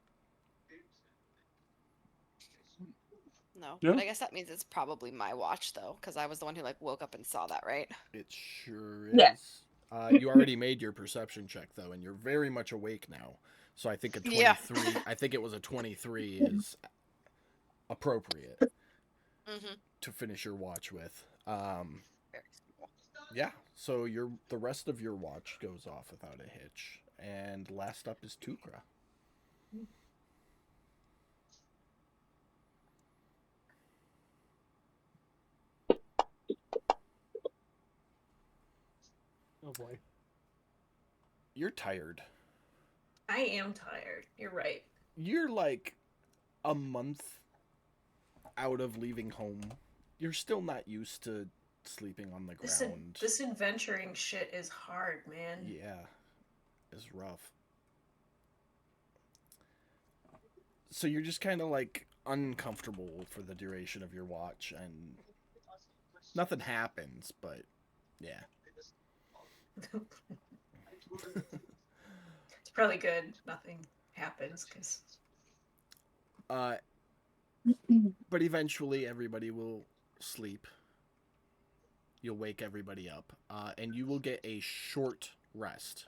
No, Yeah. but I guess that means it's probably my watch though, because I was the one who like woke up and saw that, right? It sure Yeah. is. You already made your perception check though, and you're very much awake now. So I think a Yeah. 23. I think it was a 23 is appropriate Mm-hmm. to finish your watch with. Very simple. Yeah. So the rest of your watch goes off without a hitch, and last up is Tukra. Oh boy. You're tired. I am tired. You're right. You're like a month out of leaving home. You're still not used to sleeping on the ground. This adventuring shit is hard, man. Yeah, it's rough. So you're just kind of like uncomfortable for the duration of your watch, and nothing happens, but yeah. It's probably good nothing happens because But eventually everybody will sleep. You'll wake everybody up, and you will get a short rest.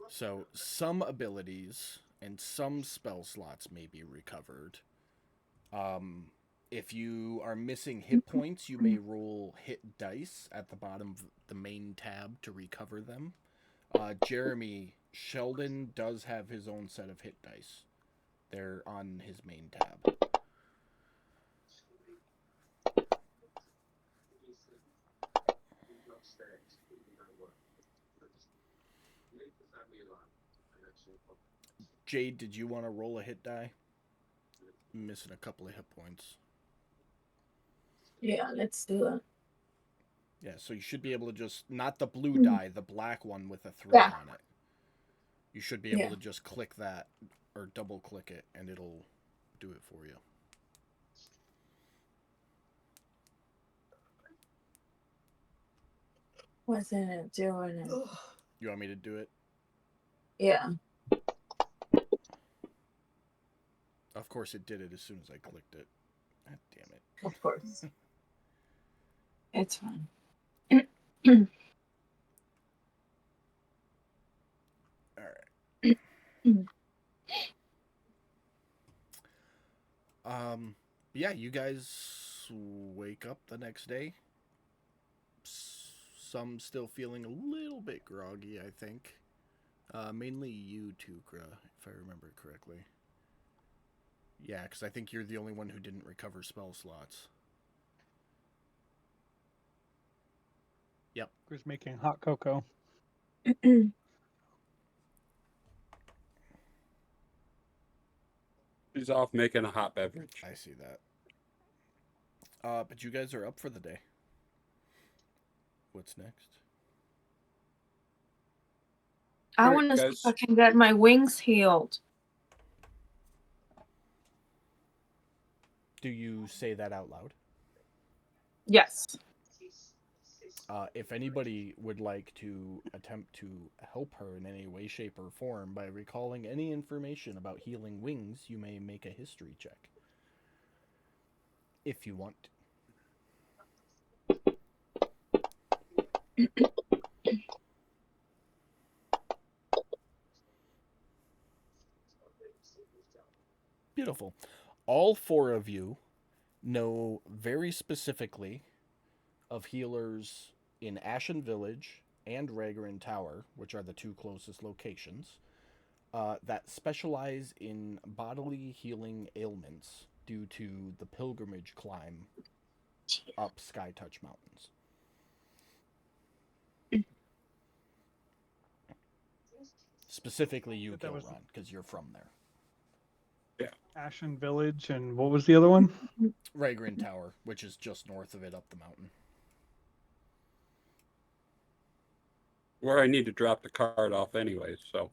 So some abilities and some spell slots may be recovered. If you are missing hit points, you may roll hit dice at the bottom of the main tab to recover them. Jeremy, Sheldon does have his own set of hit dice. They're on his main tab. Jade, did you want to roll a hit die? I'm missing a couple of hit points. Yeah, let's do it. Yeah, so you should be able to just, not the blue die, the black one with a 3 Yeah. on it. You should be able Yeah. to just click that or double click it and it'll do it for you. Wasn't it doing it? ugh, You want me to do it? Yeah, Of course it did it as soon as I clicked it. God damn it. of course. It's fine. Alright. Yeah, you guys wake up the next day. Some still feeling a little bit groggy, I think. Mainly you, Tukra, if I remember correctly. Yeah, because I think you're the only one who didn't recover spell slots. Who's making hot cocoa? He's off making a hot beverage. I see that. But you guys are up for the day. What's next? I Alright, want to see guys. if I can get my wings healed. Do you say that out loud? Yes. If anybody would like to attempt to help her in any way, shape, or form by recalling any information about healing wings, you may make a history check. If you want. Beautiful. All 4 of you know very specifically of healers in Ashen Village and Ragarin Tower, which are the 2 closest locations, that specialize in bodily healing ailments due to the pilgrimage climb up Skytouch Mountains. Specifically you, But that was- Kilrun, because you're from there. Ashen Village, and what was the other one? Ragarin Tower, which is just north of it up the mountain. Where I need to drop the card off anyway, so.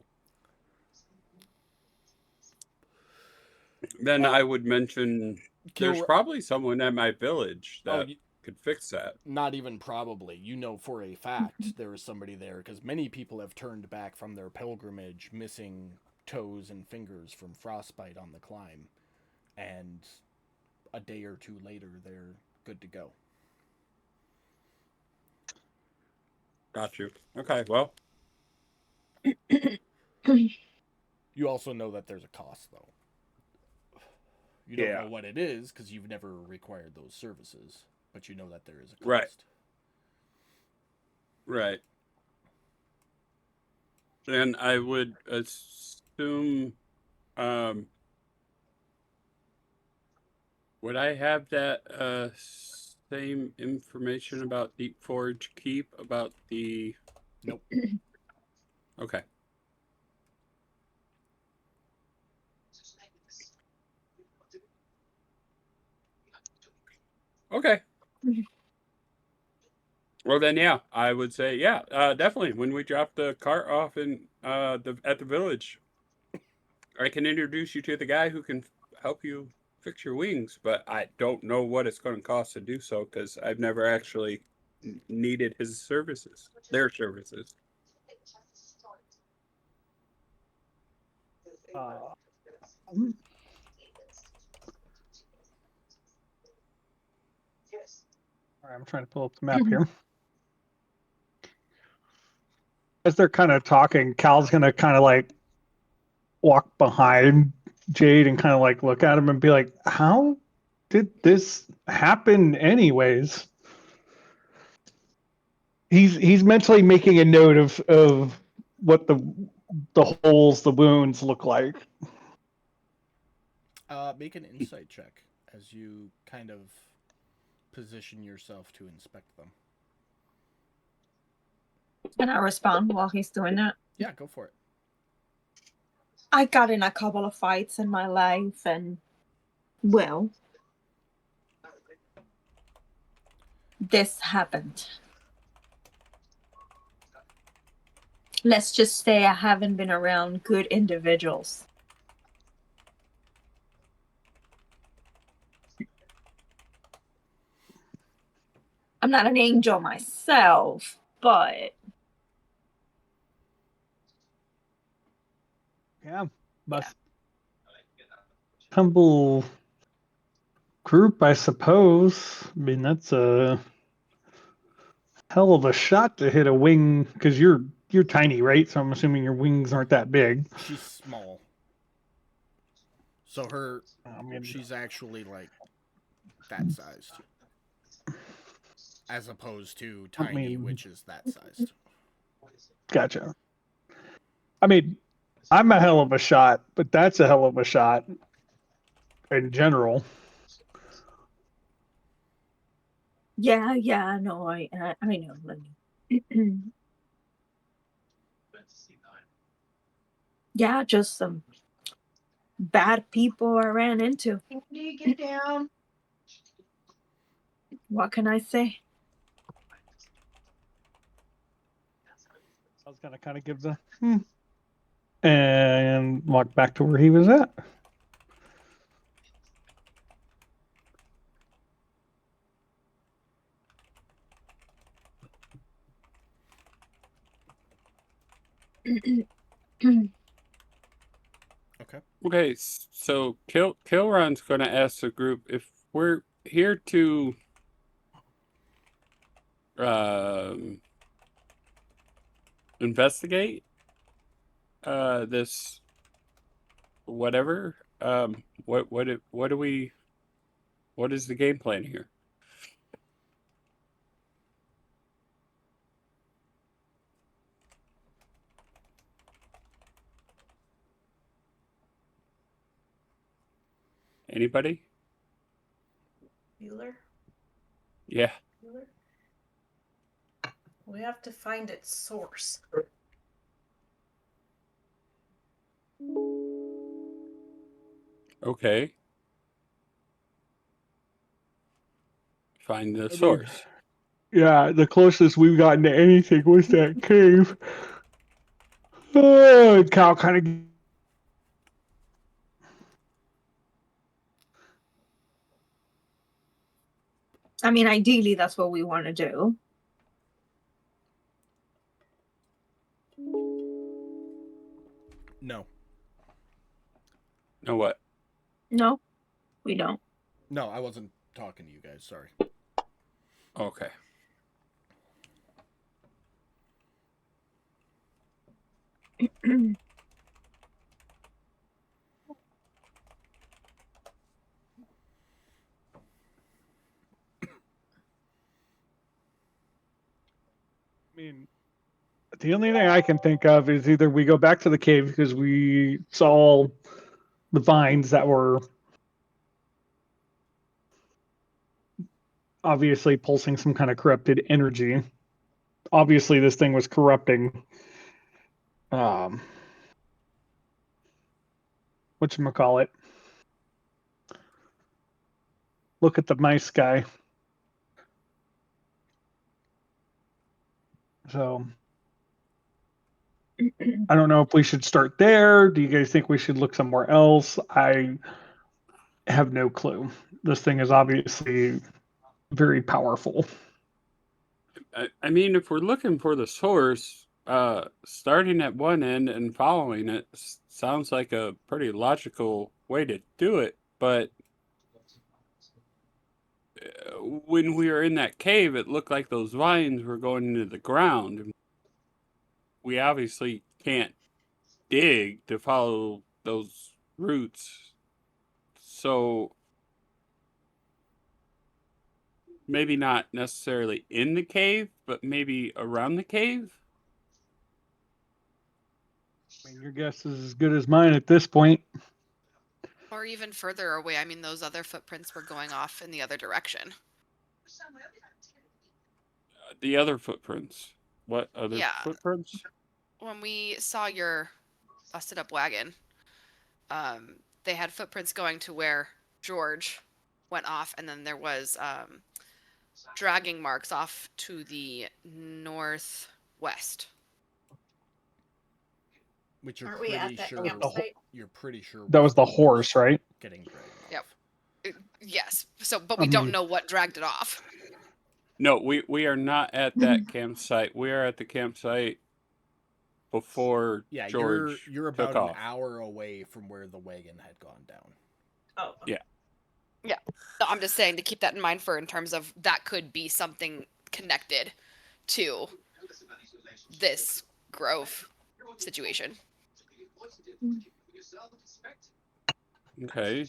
Then I would mention there's Kilr- probably someone at my village Oh, that could fix that. not even probably. You know for a fact there is somebody there because many people have turned back from their pilgrimage missing toes and fingers from frostbite on the climb, and a day or two later they're good to go. Got you. Okay, well, You also know that there's a cost, though. You don't Yeah. know what it is because you've never required those services, but you know that there is a cost. Right. Right. And I would assume, would I have that same information about Deep Forge Keep about the? Nope. Okay. Okay. Well then, yeah, I would say, yeah, definitely. When we drop the cart off in at the village, I can introduce you to the guy who can help you fix your wings. But I don't know what it's going to cost to do so because I've never actually needed his services, their services. All right, I'm trying to pull up the map here. As they're kind of talking, Cal's gonna kind of like walk behind Jade and kind of like look at him and be like, "How did this happen, anyways?" He's mentally making a note of what the holes, the wounds look like. Make an insight check as you kind of position yourself to inspect them. Can I respond while he's doing that? Yeah, go for it. I got in a couple of fights in my life, and well, this happened. Let's just say I haven't been around good individuals. I'm not an angel myself, but Yeah, must humble group, I suppose. I mean, that's a hell of a shot to hit a wing because you're tiny, right? So I'm assuming your wings aren't that big. She's small. So her, I mean, she's actually like that sized. As opposed to tiny, which is that sized. Gotcha. I mean, I'm a hell of a shot, but that's a hell of a shot in general. yeah, no, I know. Yeah, just some bad people I ran into. Can you get down? What can I say? I was gonna kind of give the and walk back to where he was at. Okay. Okay, so Kilron's going to ask the group if we're here to investigate this whatever. What is the game plan here? Anybody? Bueller? Yeah. Bueller? We have to find its source. Okay. Find the source. Yeah, the closest we've gotten to anything was that cave. Oh, Cal kind of. I mean, ideally, that's what we want to do. No. No, what? No, we don't. No, I wasn't talking to you guys. Sorry. Okay. I mean, the only thing I can think of is either we go back to the cave because we saw the vines that were obviously pulsing some kind of corrupted energy. Obviously, this thing was corrupting. Whatchamacallit? Look at the mice guy. So I don't know if we should start there. Do you guys think we should look somewhere else? I have no clue. This thing is obviously very powerful. I mean, if we're looking for the source, starting at one end and following it sounds like a pretty logical way to do it. But when we were in that cave, it looked like those vines were going into the ground. We obviously can't dig to follow those roots. So maybe not necessarily in the cave, but maybe around the cave. I mean, your guess is as good as mine at this point. Or even further away. I mean, those other footprints were going off in the other direction. The other footprints. What other Yeah. footprints? When we saw your busted up wagon, they had footprints going to where George went off, and then there was dragging marks off to the northwest. Which you're Aren't we at pretty that sure. campsite? You're pretty sure. That was the horse, right? Getting dragged off. Yep. Yes. So, but we don't know what dragged it off. No, we are not at that campsite. We are at the campsite before Yeah, George you're took about an off. hour away from where the wagon had gone down. Oh. Yeah. So I'm just saying to keep that in mind for in terms of that could be something connected to this grove situation. Okay.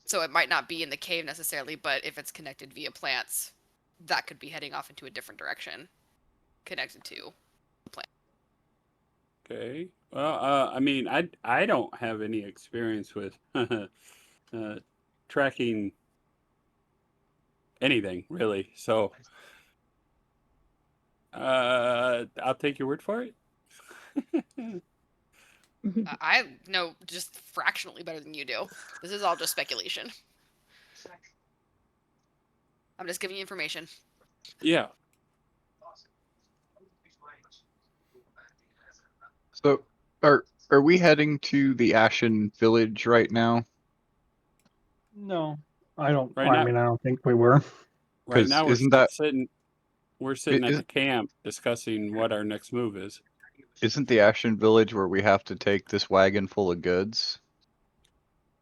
So it might not be in the cave necessarily, but if it's connected via plants, that could be heading off into a different direction, connected to the plant. Okay. Well, I mean, I don't have any experience with tracking anything really, so I'll take your word for it. I know just fractionally better than you do. This is all just speculation. I'm just giving you information. Yeah. So, are we heading to the Ashen Village right now? No, I don't. Right I now- mean, I don't think we were. Right 'Cause now we're isn't that- sitting at is- the camp discussing what our next move is. Isn't the Ashen Village where we have to take this wagon full of goods?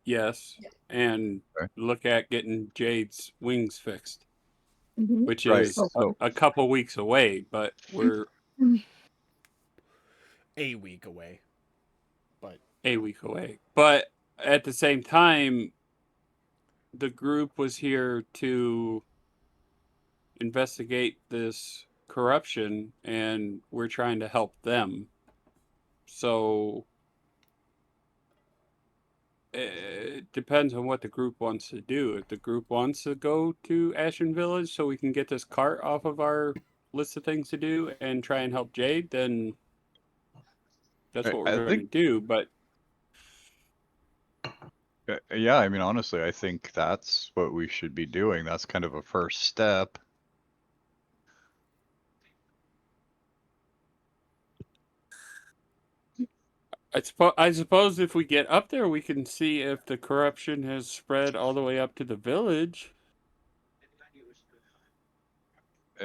Yes, and Okay. look at getting Jade's wings fixed, Mhm. which Right, is so- a couple weeks away, but we're A week away. But a week away. But at the same time, the group was here to investigate this corruption, and we're trying to help them. So it depends on what the group wants to do. If the group wants to go to Ashen Village so we can get this cart off of our list of things to do and try and help Jade, then that's what I we're going to do. But Yeah, I mean, honestly, I think that's what we should be doing. That's kind of a first step. I suppose if we get up there, we can see if the corruption has spread all the way up to the village.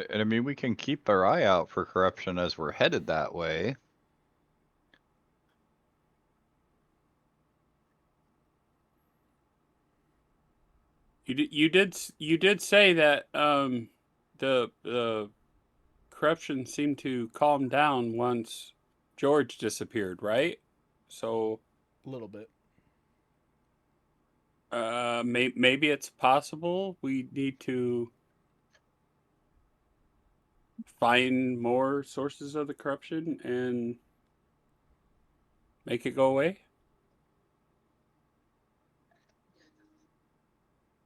And I mean, we can keep our eye out for corruption as we're headed that way. You did say that the corruption seemed to calm down once George disappeared, right? So A little bit. maybe it's possible we need to find more sources of the corruption and make it go away.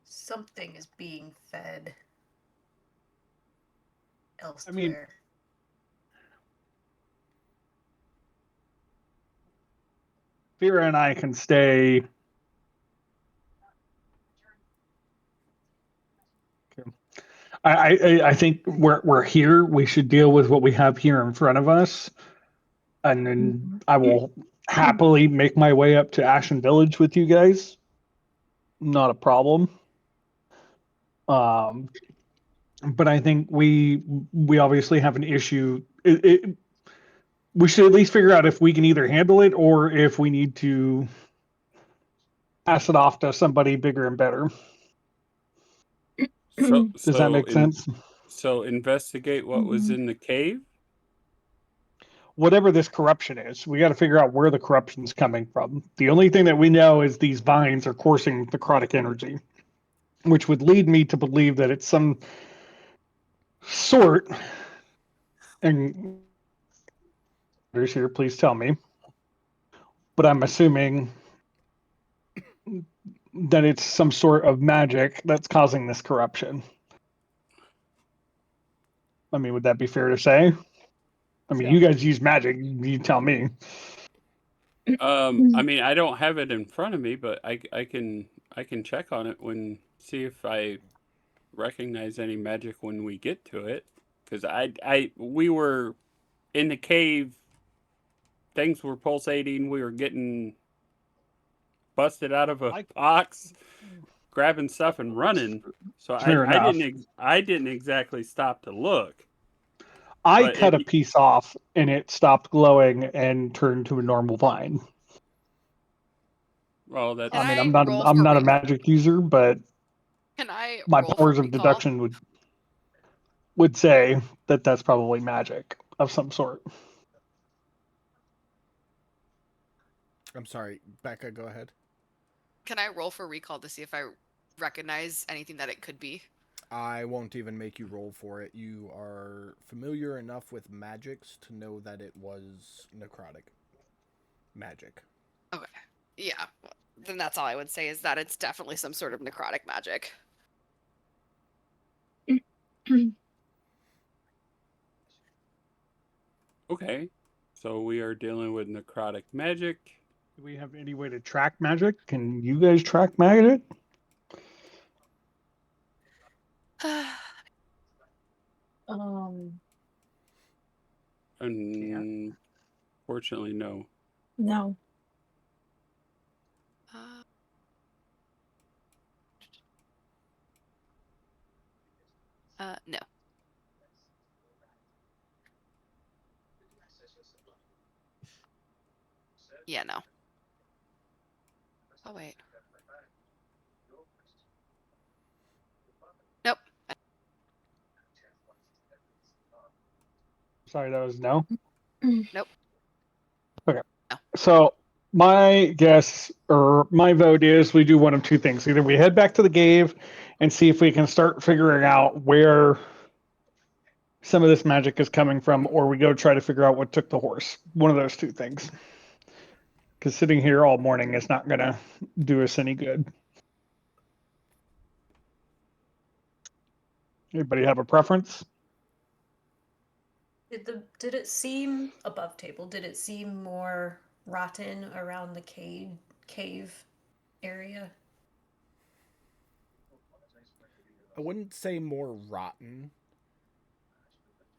Something is being fed I elsewhere. mean, Vera and I can stay. I think we're here. We should deal with what we have here in front of us, and then I will happily make my way up to Ashen Village with you guys. Not a problem. But I think we obviously have an issue. We should at least figure out if we can either handle it or if we need to pass it off to somebody bigger and better. So Does that make sense? So investigate what was in the cave. Whatever this corruption is, we got to figure out where the corruption's coming from. The only thing that we know is these vines are coursing necrotic energy, which would lead me to believe that it's some sort. And here, please tell me. But I'm assuming that it's some sort of magic that's causing this corruption. I mean, would that be fair to say? I mean, Yeah. you guys use magic. You tell me. I mean, I don't have it in front of me, but I can check on it see if I recognize any magic when we get to it. Because we were in the cave, things were pulsating. We were getting busted out of a box, grabbing stuff and running. So I didn't exactly stop to look. I cut a piece off and it stopped glowing and turned to a normal vine. Well, that's. I mean, I'm not a magic user, but my powers of deduction would say that that's probably magic of some sort. I'm sorry, Becca, go ahead. Can I roll for recall to see if I recognize anything that it could be? I won't even make you roll for it. You are familiar enough with magics to know that it was necrotic magic. Okay. Yeah. Then that's all I would say is that it's definitely some sort of necrotic magic. Okay. So we are dealing with necrotic magic. Do we have any way to track magic? Can you guys track magic? Unfortunately, no. No. No. Yeah, no. Oh, wait. Nope. Sorry, that was no? Nope. Okay. No. So my guess or my vote is we do one of two things. Either we head back to the cave and see if we can start figuring out where some of this magic is coming from, or we go try to figure out what took the horse. One of those two things. Because sitting here all morning is not going to do us any good. Anybody have a preference? Did it seem above table? Did it seem more rotten around the cave area? I wouldn't say more rotten.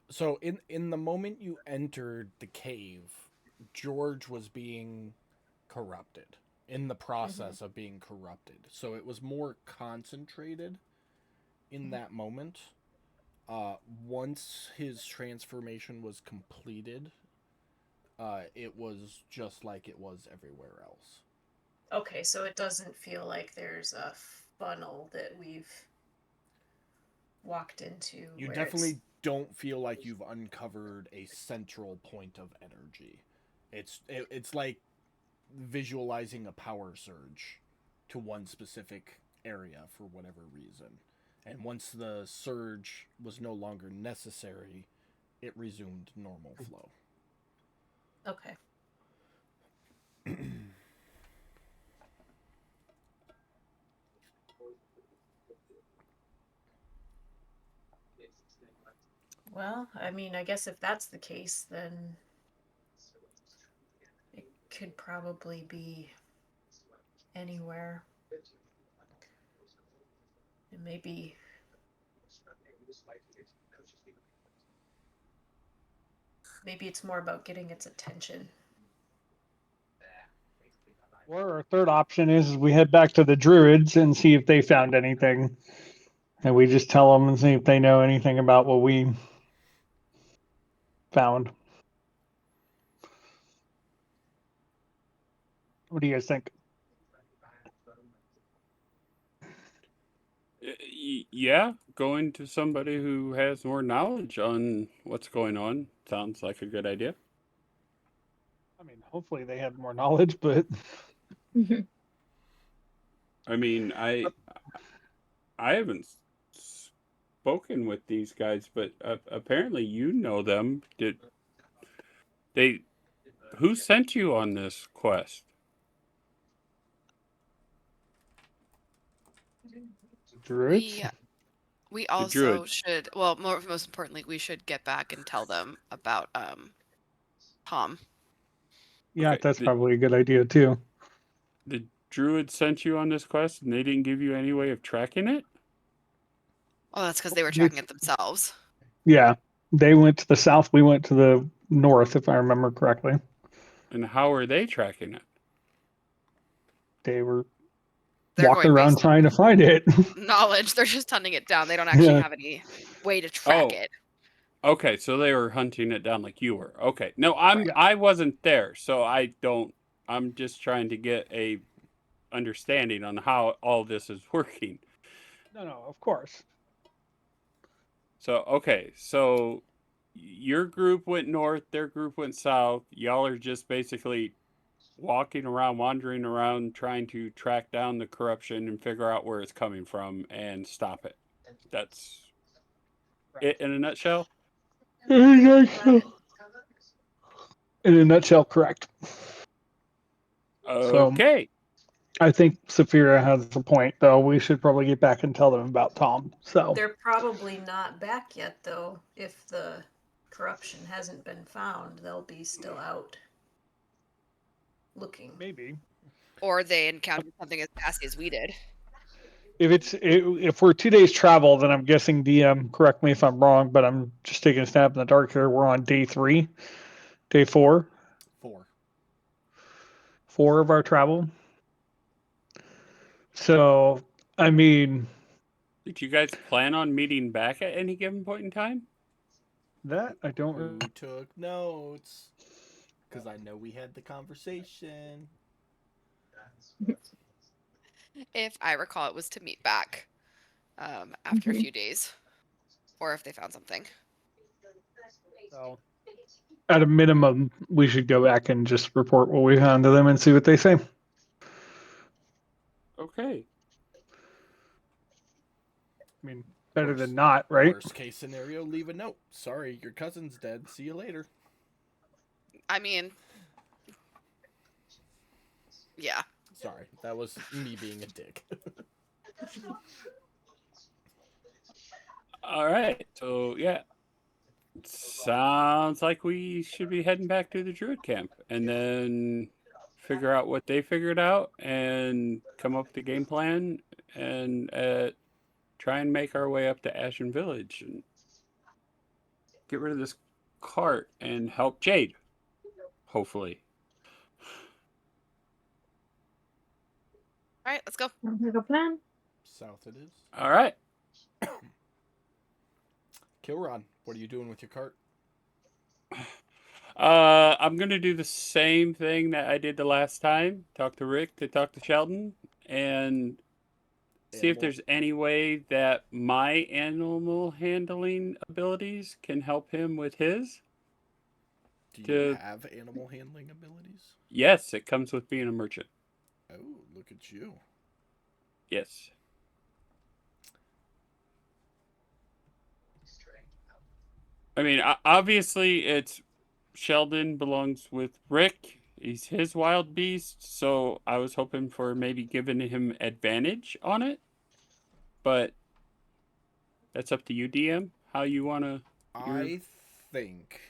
So in the moment you entered the cave, George was being corrupted, in the process of being corrupted. So it was more concentrated in that moment. Once his transformation was completed, it was just like it was everywhere else. Okay, so it doesn't feel like there's a funnel that we've walked into. You where definitely don't feel like you've uncovered a central point of energy. It's like visualizing a power surge to one specific area for whatever reason. And once the surge was no longer necessary, it resumed normal flow. Okay. Well, I mean, I guess if that's the case, then it could probably be anywhere. And maybe it's more about getting its attention. Or our third option is we head back to the Druids and see if they found anything. And we just tell them and see if they know anything about what we found. What do you guys think? Yeah, going to somebody who has more knowledge on what's going on sounds like a good idea. I mean, hopefully they have more knowledge, but I mean, I haven't spoken with these guys, but apparently you know them. Did they? Who sent you on this quest? Druids? We also Druids. should, well, most importantly, we should get back and tell them about Tom. Yeah, Okay, that's probably a good idea too. The Druids sent you on this quest, and they didn't give you any way of tracking it? Oh, that's because they were tracking it themselves. Yeah, they went to the south. We went to the north, if I remember correctly. And how are they tracking it? They were They're walking going around based trying to find it. on knowledge. They're just hunting it down. They don't actually Yeah. have any way to track Oh. it. Okay, so they were hunting it down like you were. Okay. No, Right. I wasn't there, so I'm just trying to get a understanding on how all this is working. No, of course. So, okay, so your group went north, their group went south. Y'all are just basically walking around, wandering around, trying to track down the corruption and figure out where it's coming from and stop it. That's it in a nutshell? In a nutshell, correct. Okay. I think Saphira has a point, though. We should probably get back and tell them about Tom. So They're probably not back yet, though. If the corruption hasn't been found, they'll be still out looking. maybe Or they encountered something as passy as we did. if we're 2 days travel, then I'm guessing DM. Correct me if I'm wrong, but I'm just taking a stab in the dark here. We're on day 4 of our travel. So, I mean, Did you guys plan on meeting back at any given point in time? that I don't. Who took notes? Because I know we had the conversation. If I recall, it was to meet back after a few days. Or if they found something. So, at a minimum, we should go back and just report what we found to them and see what they say. Okay. I mean, better than not, right? Worst case scenario, leave a note. Sorry, your cousin's dead. See you later. I mean, yeah. Sorry, that was me being a dick. All right. So, yeah. Sounds like we should be heading back to the Druid camp and then figure out what they figured out and come up with a game plan and try and make our way up to Ashen Village and get rid of this cart and help Jade. Hopefully. All right, let's go. Sounds like a plan. South it is. All right. Kilron, what are you doing with your cart? I'm gonna do the same thing that I did the last time. Talk to Rick, to talk to Sheldon, and see if there's any way that my animal handling abilities can help him with his. Do you to- have animal handling abilities? Yes, it comes with being a merchant. Oh, look at you. Yes. I mean, obviously, it's Sheldon belongs with Rick. He's his wild beast, so I was hoping for maybe giving him advantage on it. But that's up to you, DM. How you want to... I think.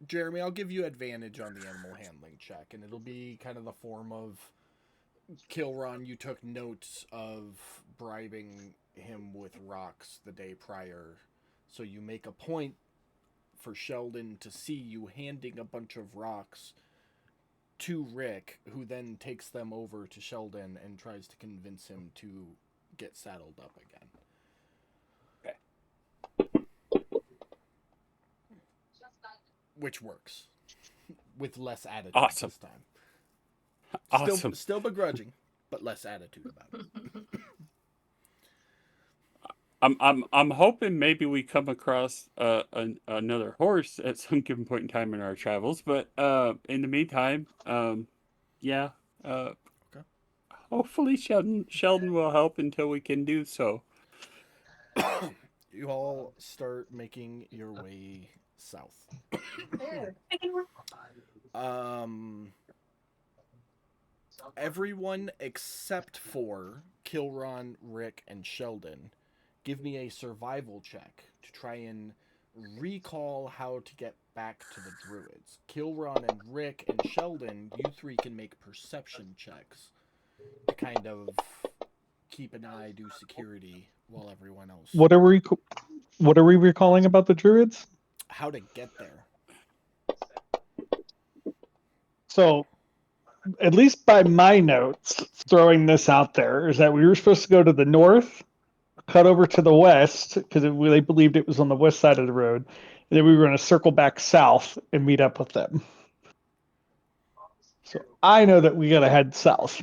Jeremy, I'll give you advantage on the animal handling check, and it'll be kind of the form of Kilron. You took notes of bribing him with rocks the day prior, so you make a point for Sheldon to see you handing a bunch of rocks to Rick, who then takes them over to Sheldon and tries to convince him to get saddled up again. Which works. With less attitude Awesome. this time. Awesome. Still begrudging, but less attitude about it. I'm hoping maybe we come across another horse at some given point in time in our travels, but in the meantime, yeah. Okay. Hopefully Sheldon will help until we can do so. You all start making your way south. Everyone except for Kilron, Rick, and Sheldon, give me a survival check to try and recall how to get back to the druids. Kilron and Rick and Sheldon, you three can make perception checks to kind of keep an eye, do security, while everyone else. What are we recalling about the druids? How to get there. So, at least by my notes, throwing this out there, is that we were supposed to go to the north, cut over to the west, because they believed it was on the west side of the road, and then we were going to circle back south and meet up with them. So I know that we got to head south.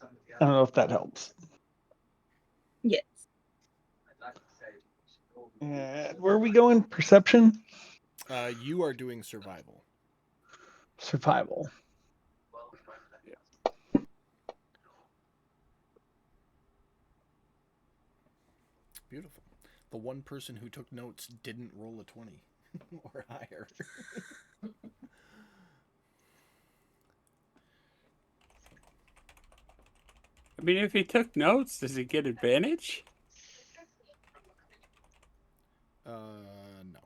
I don't know if that helps. Yes. Where are we going? Perception? You are doing survival. Survival. Beautiful. The one person who took notes didn't roll a 20 or higher. I mean, if he took notes, does he get advantage? No.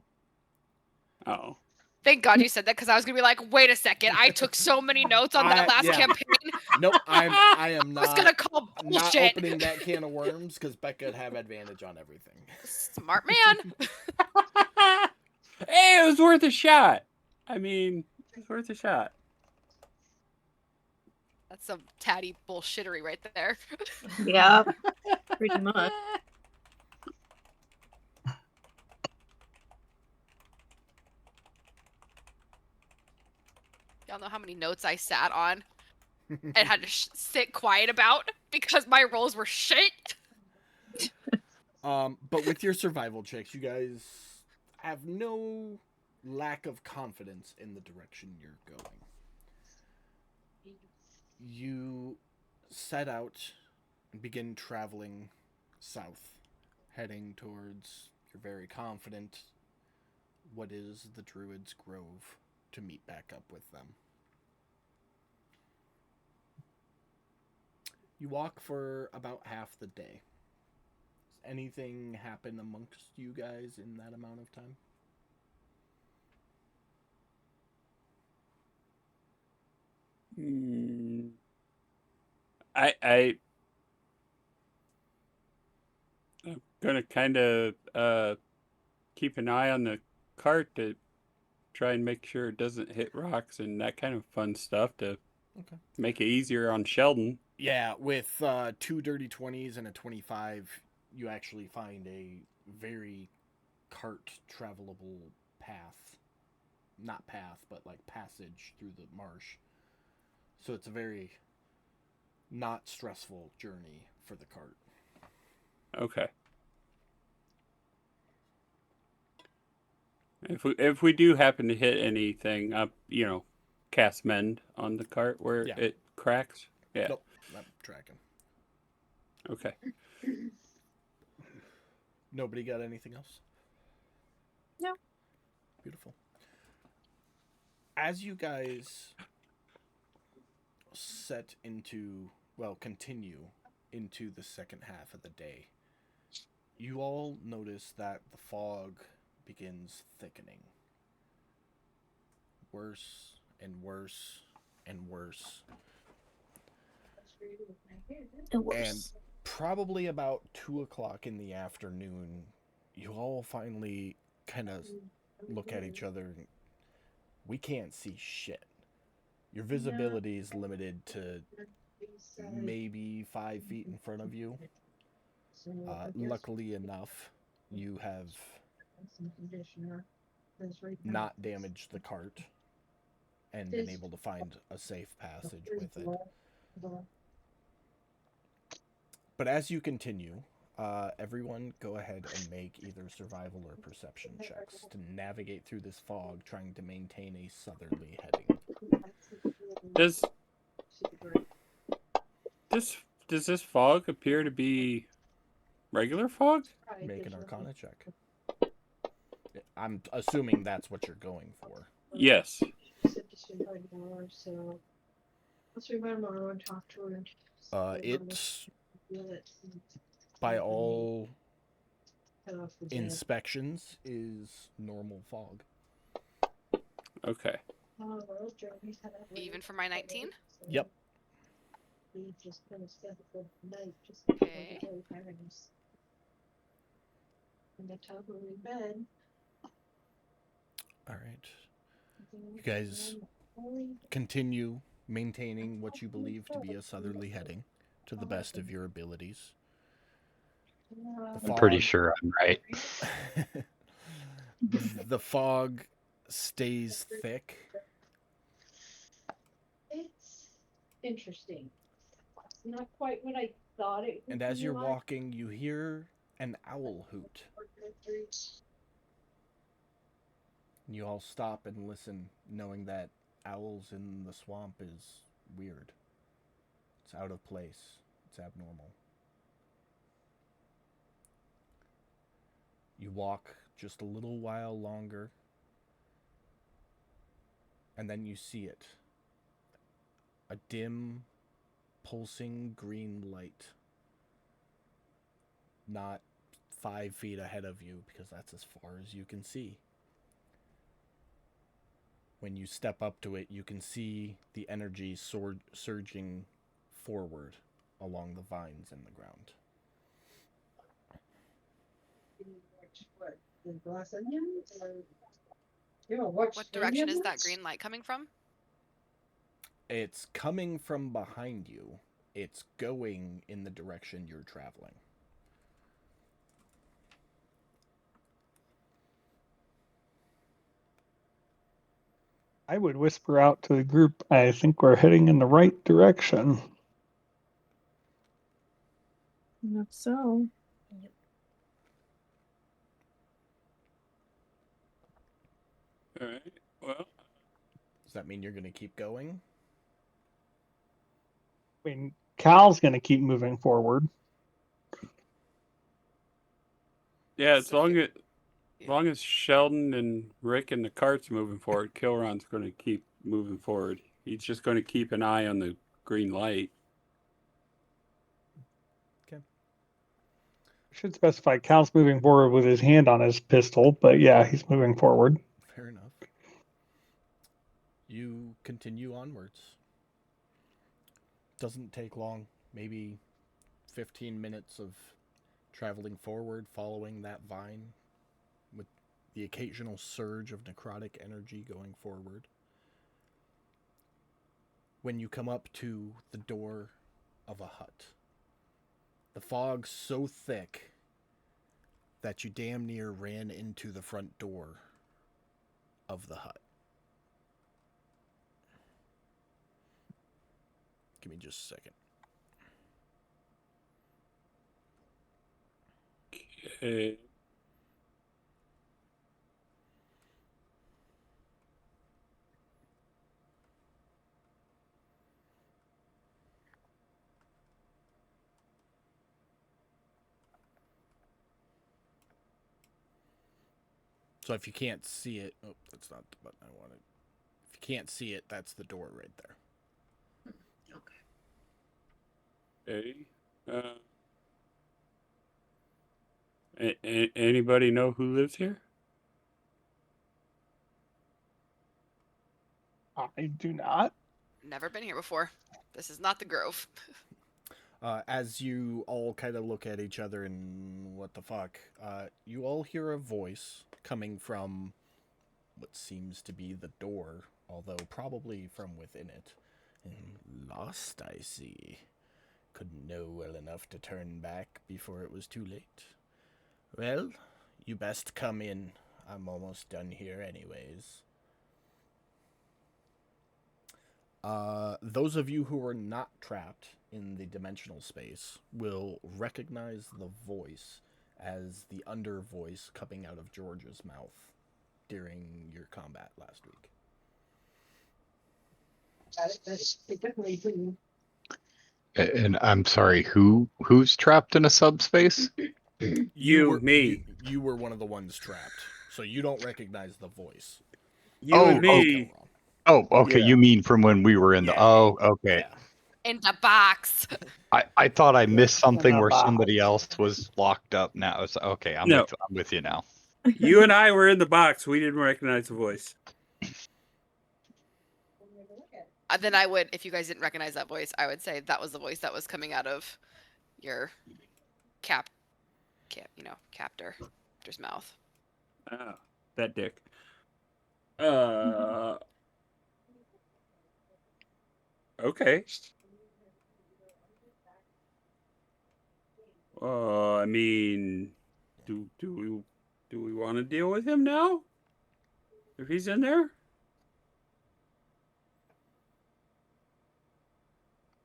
Oh. Thank God you said that because I was gonna be like, wait a second, I took so many notes on that last Yeah. campaign. Nope, I am I was not. gonna call Not bullshit. opening that can of worms because Becca would have advantage on everything. Smart man. Hey, it was worth a shot. I mean, it was worth a shot. That's some tatty bullshittery right there. Yeah, pretty much. Y'all know how many notes I sat on and had to sit quiet about because my rolls were shit. But with your survival checks, you guys have no lack of confidence in the direction you're going. You set out and begin traveling south, heading towards, you're very confident, what is the Druid's Grove, to meet back up with them. You walk for about half the day. Does anything happen amongst you guys in that amount of time? I'm gonna kind of keep an eye on the cart to try and make sure it doesn't hit rocks and that kind of fun stuff to make it easier on Sheldon. Yeah, with 2 dirty 20s and a 25, you actually find a very cart travelable path. Not path, but like passage through the marsh. So it's a very not stressful journey for the cart. Okay. If we do happen to hit anything up, cast mend on the cart where Yeah. it cracks. Yeah. Nope, I'm tracking. Okay. Nobody got anything else? No. Beautiful. As you guys continue into the second half of the day, you all notice that the fog begins thickening. Worse and worse and worse. And probably about 2 o'clock in the afternoon, you all finally kind of look at each other. And we can't see shit. Your visibility is limited to maybe 5 feet in front of you. Luckily enough, you have not damaged the cart and been able to find a safe passage with it. But as you continue, everyone go ahead and make either survival or perception checks to navigate through this fog, trying to maintain a southerly heading. Does this fog appear to be regular fog? Make an Arcana check. I'm assuming that's what you're going for. Yes. It's by all inspections is normal fog. Okay. Even for my 19? Yep. Okay. All right. You guys continue maintaining what you believe to be a southerly heading to the best of your abilities. I'm pretty sure I'm right. The fog stays thick. It's interesting. It's not quite what I thought it would And as be you're like. walking, you hear an owl hoot. You all stop and listen, knowing that owls in the swamp is weird. It's out of place. It's abnormal. You walk just a little while longer, and then you see it. A dim, pulsing green light. Not 5 feet ahead of you, because that's as far as you can see. When you step up to it, you can see the energy surging forward along the vines in the ground. What direction is that green light coming from? It's coming from behind you. It's going in the direction you're traveling. I would whisper out to the group, I think we're heading in the right direction. Enough so. All right. Well, Does that mean you're going to keep going? I mean, Cal's going to keep moving forward. yeah. As So long as Sheldon and Rick and the cart's moving forward, Kilron's going to keep moving forward. He's just going to keep an eye on the green light. I should specify Cal's moving forward with his hand on his pistol, but yeah, he's moving forward. Fair enough. You continue onwards. Doesn't take long. Maybe 15 minutes of traveling forward, following that vine, with the occasional surge of necrotic energy going forward. When you come up to the door of a hut, the fog's so thick that you damn near ran into the front door of the hut. Give me just a second. Okay. So if you can't see it, oh, that's not the button I wanted. If you can't see it, that's the door right there. Okay. Okay. Anybody know who lives here? I do not. Never been here before. This is not the Grove. As you all kind of look at each other and what the fuck, you all hear a voice coming from what seems to be the door, although probably from within it. Lost, I see. Couldn't know well enough to turn back before it was too late. Well, you best come in. I'm almost done here anyways. Those of you who are not trapped in the dimensional space will recognize the voice as the under voice coming out of George's mouth during your combat last week. And I'm sorry, who's trapped in a subspace? You were one of the ones trapped, so you don't recognize the voice. You Oh, and me. Oh, okay. Yeah. You mean from when we were in the? Yeah. Oh, okay. Yeah. In the box. I thought I missed something where box. somebody else was locked up. Now it's okay. I'm No. with you now. You and I were in the box. We didn't recognize the voice. Then I would, if you guys didn't recognize that voice, I would say that was the voice that was coming out of your captor's mouth. Ah, that dick. Okay. I mean, do we want to deal with him now? If he's in there?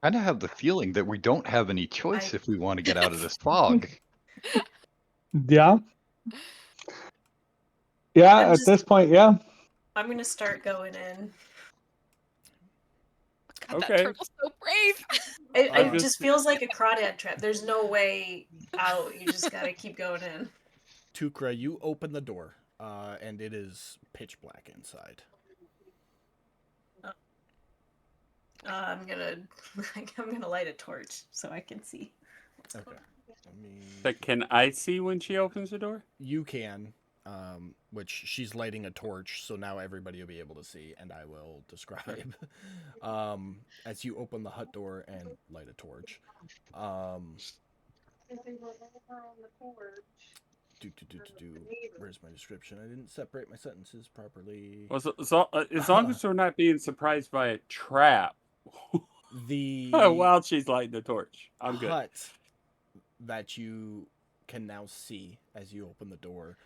I kind of have the feeling that we don't have any choice if we want to get out of this fog. Yeah. Yeah, I'm at just- this point, yeah. I'm gonna start going in. God, Okay. that turtle's so brave. It I'm just just- feels like a crawdad trap. There's no way out. You just gotta keep going in. Tukra, you open the door, and it is pitch black inside. I'm gonna light a torch so I can see. Okay. Let me... But can I see when she opens the door? You can, which she's lighting a torch, so now everybody will be able to see, and I will describe. As you open the hut door and light a torch. Where's my description? I didn't separate my sentences properly. Well, as long as we're not being surprised by a trap The while she's lighting the torch, I'm good. hut that you can now see as you open the door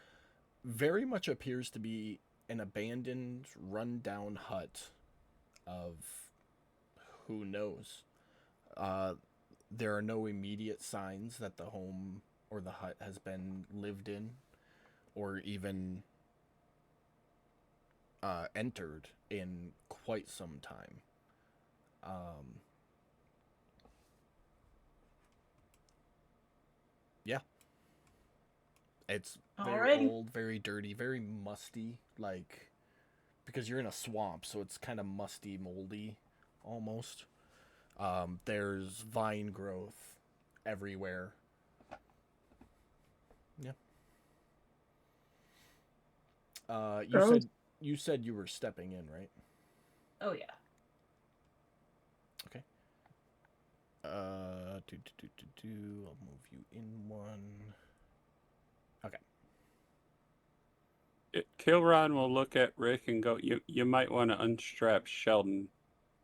very much appears to be an abandoned, run-down hut of who knows. There are no immediate signs that the home or the hut has been lived in or even entered in quite some time. Yeah. It's very Alrighty. old, very dirty, very musty, like, because you're in a swamp, so it's kind of musty, moldy, almost. There's vine growth everywhere. Yeah. You said you were stepping in, right? Oh yeah. Okay. I'll move you in one. Okay. Kilron will look at Rick and go, "You might want to unstrap Sheldon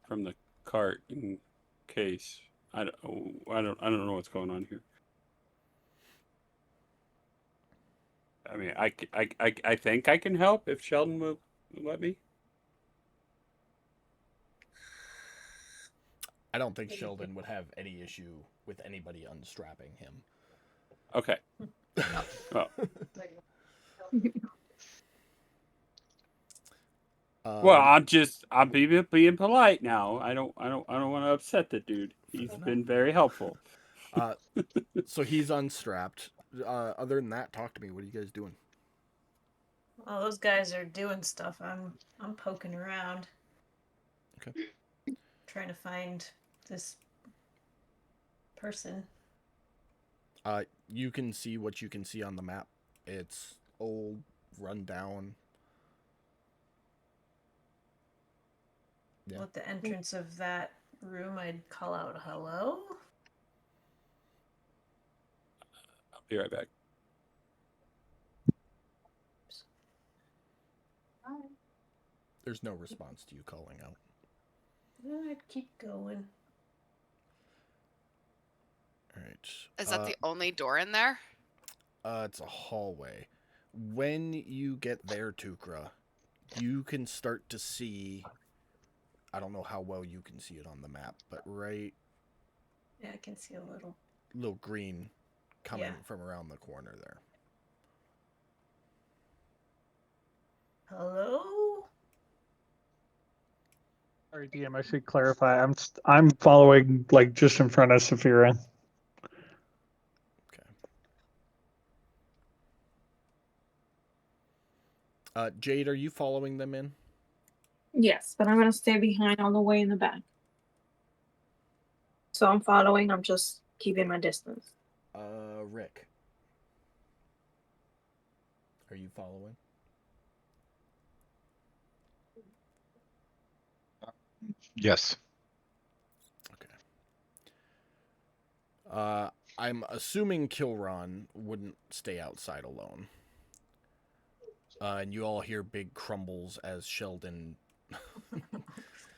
from the cart in case. I don't know what's going on here." I mean, I think I can help if Sheldon will let me. I don't think Sheldon would have any issue with anybody unstrapping him. Okay. Well, I'm being polite now. I don't want to upset the dude. He's been very helpful. So he's unstrapped. Other than that, talk to me. What are you guys doing? Well, those guys are doing stuff. I'm poking around. Okay. Trying to find this person. You can see what you can see on the map. It's old, run down. Yeah. At the entrance of that room, I'd call out hello. I'll be right back. There's no response to you calling out. I'd keep going. All right. Is that the only door in there? It's a hallway. When you get there, Tukra, you can start to see. I don't know how well you can see it on the map, but right. Yeah, I can see a little. Little green coming Yeah. from around the corner there. Hello? Sorry, DM. I should clarify. I'm following like just in front of Saphira. Jade, are you following them in? Yes, but I'm gonna stay behind all the way in the back. So I'm following. I'm just keeping my distance. Rick. Are you following? Yes. Okay. I'm assuming Kilron wouldn't stay outside alone. And you all hear big crumbles as Sheldon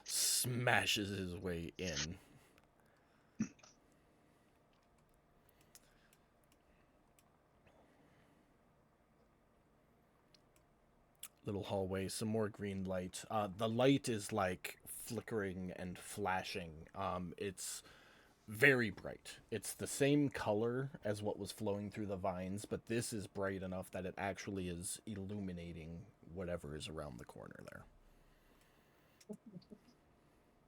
smashes his way in. Little hallway, some more green light. The light is like flickering and flashing. It's very bright. It's the same color as what was flowing through the vines, but this is bright enough that it actually is illuminating whatever is around the corner there.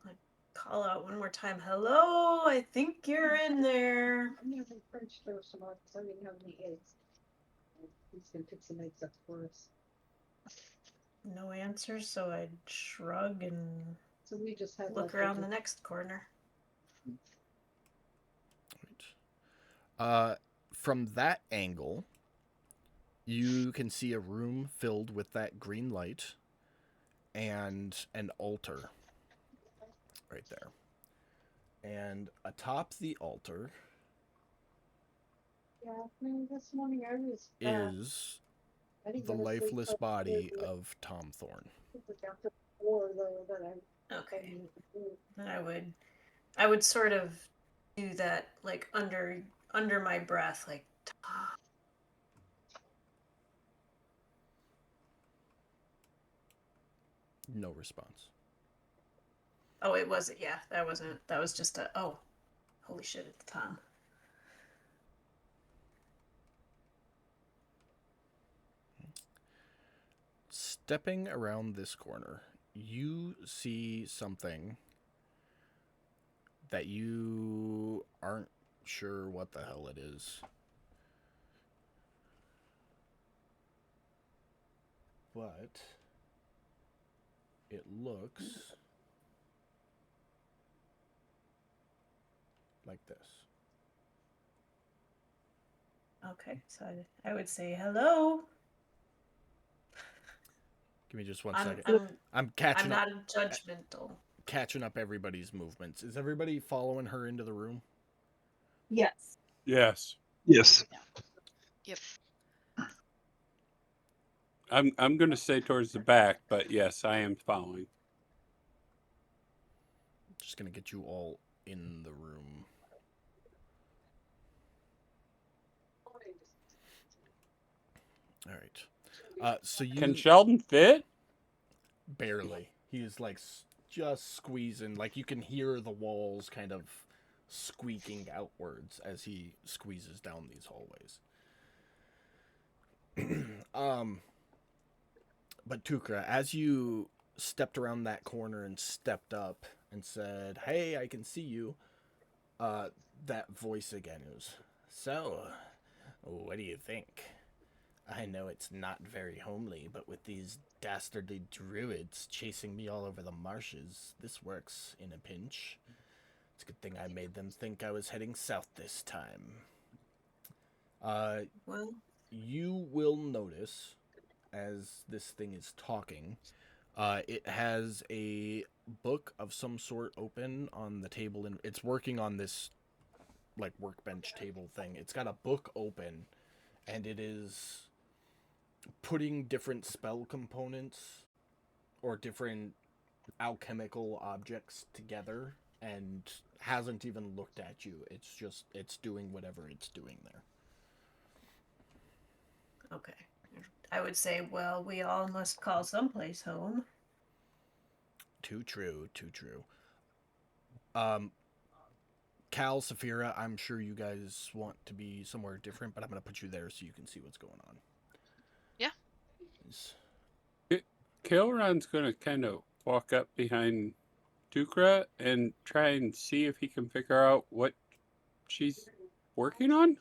I'd call out one more time. Hello? I think you're in there. I'm gonna make French toast tomorrow because I didn't have any eggs. He's gonna pick some eggs up for us. No answer, so I'd shrug and So we just had look like around the next corner. From that angle, you can see a room filled with that green light and an altar right there. And atop the altar this morning I was is the lifeless body of Tom Thorne. Okay. And I would sort of do that like under my breath, like No response. oh, it wasn't. Yeah, that wasn't. That was just a oh, holy shit! It's Tom. Stepping around this corner, you see something that you aren't sure what the hell it is. But it looks like this. Okay, so I would say hello. Give me just one I'm second. I'm catching not up. judgmental. Catching up everybody's movements. Is everybody following her into the room? Yes. Yes. Yes. Yep. I'm going to stay towards the back, but yes, I am following. Just gonna get you all in the room. All right. So you Can Sheldon fit? barely. He's like just squeezing. Like you can hear the walls kind of squeaking outwards as he squeezes down these hallways. But Tukra, as you stepped around that corner and stepped up and said, "Hey, I can see you," that voice again was, "So, what do you think? I know it's not very homely, but with these dastardly druids chasing me all over the marshes, this works in a pinch. It's a good thing I made them think I was heading south this time." Well, You will notice, as this thing is talking, it has a book of some sort open on the table, and it's working on this like workbench table thing. It's got a book open, and it is putting different spell components or different alchemical objects together, and hasn't even looked at you. It's doing whatever it's doing there. okay. I would say, well, we all must call someplace home. Too true, too true. Cal, Saphira, I'm sure you guys want to be somewhere different, but I'm going to put you there so you can see what's going on. Yeah. Is- Kilron's gonna kind of walk up behind Tukra and try and see if he can figure out what she's working on.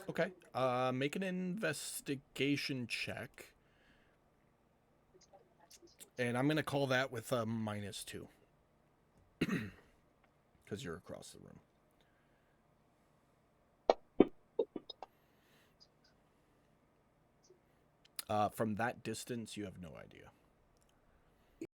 Okay. Make an investigation check. And I'm going to call that with a -2. Because you're across the room. From that distance, you have no idea.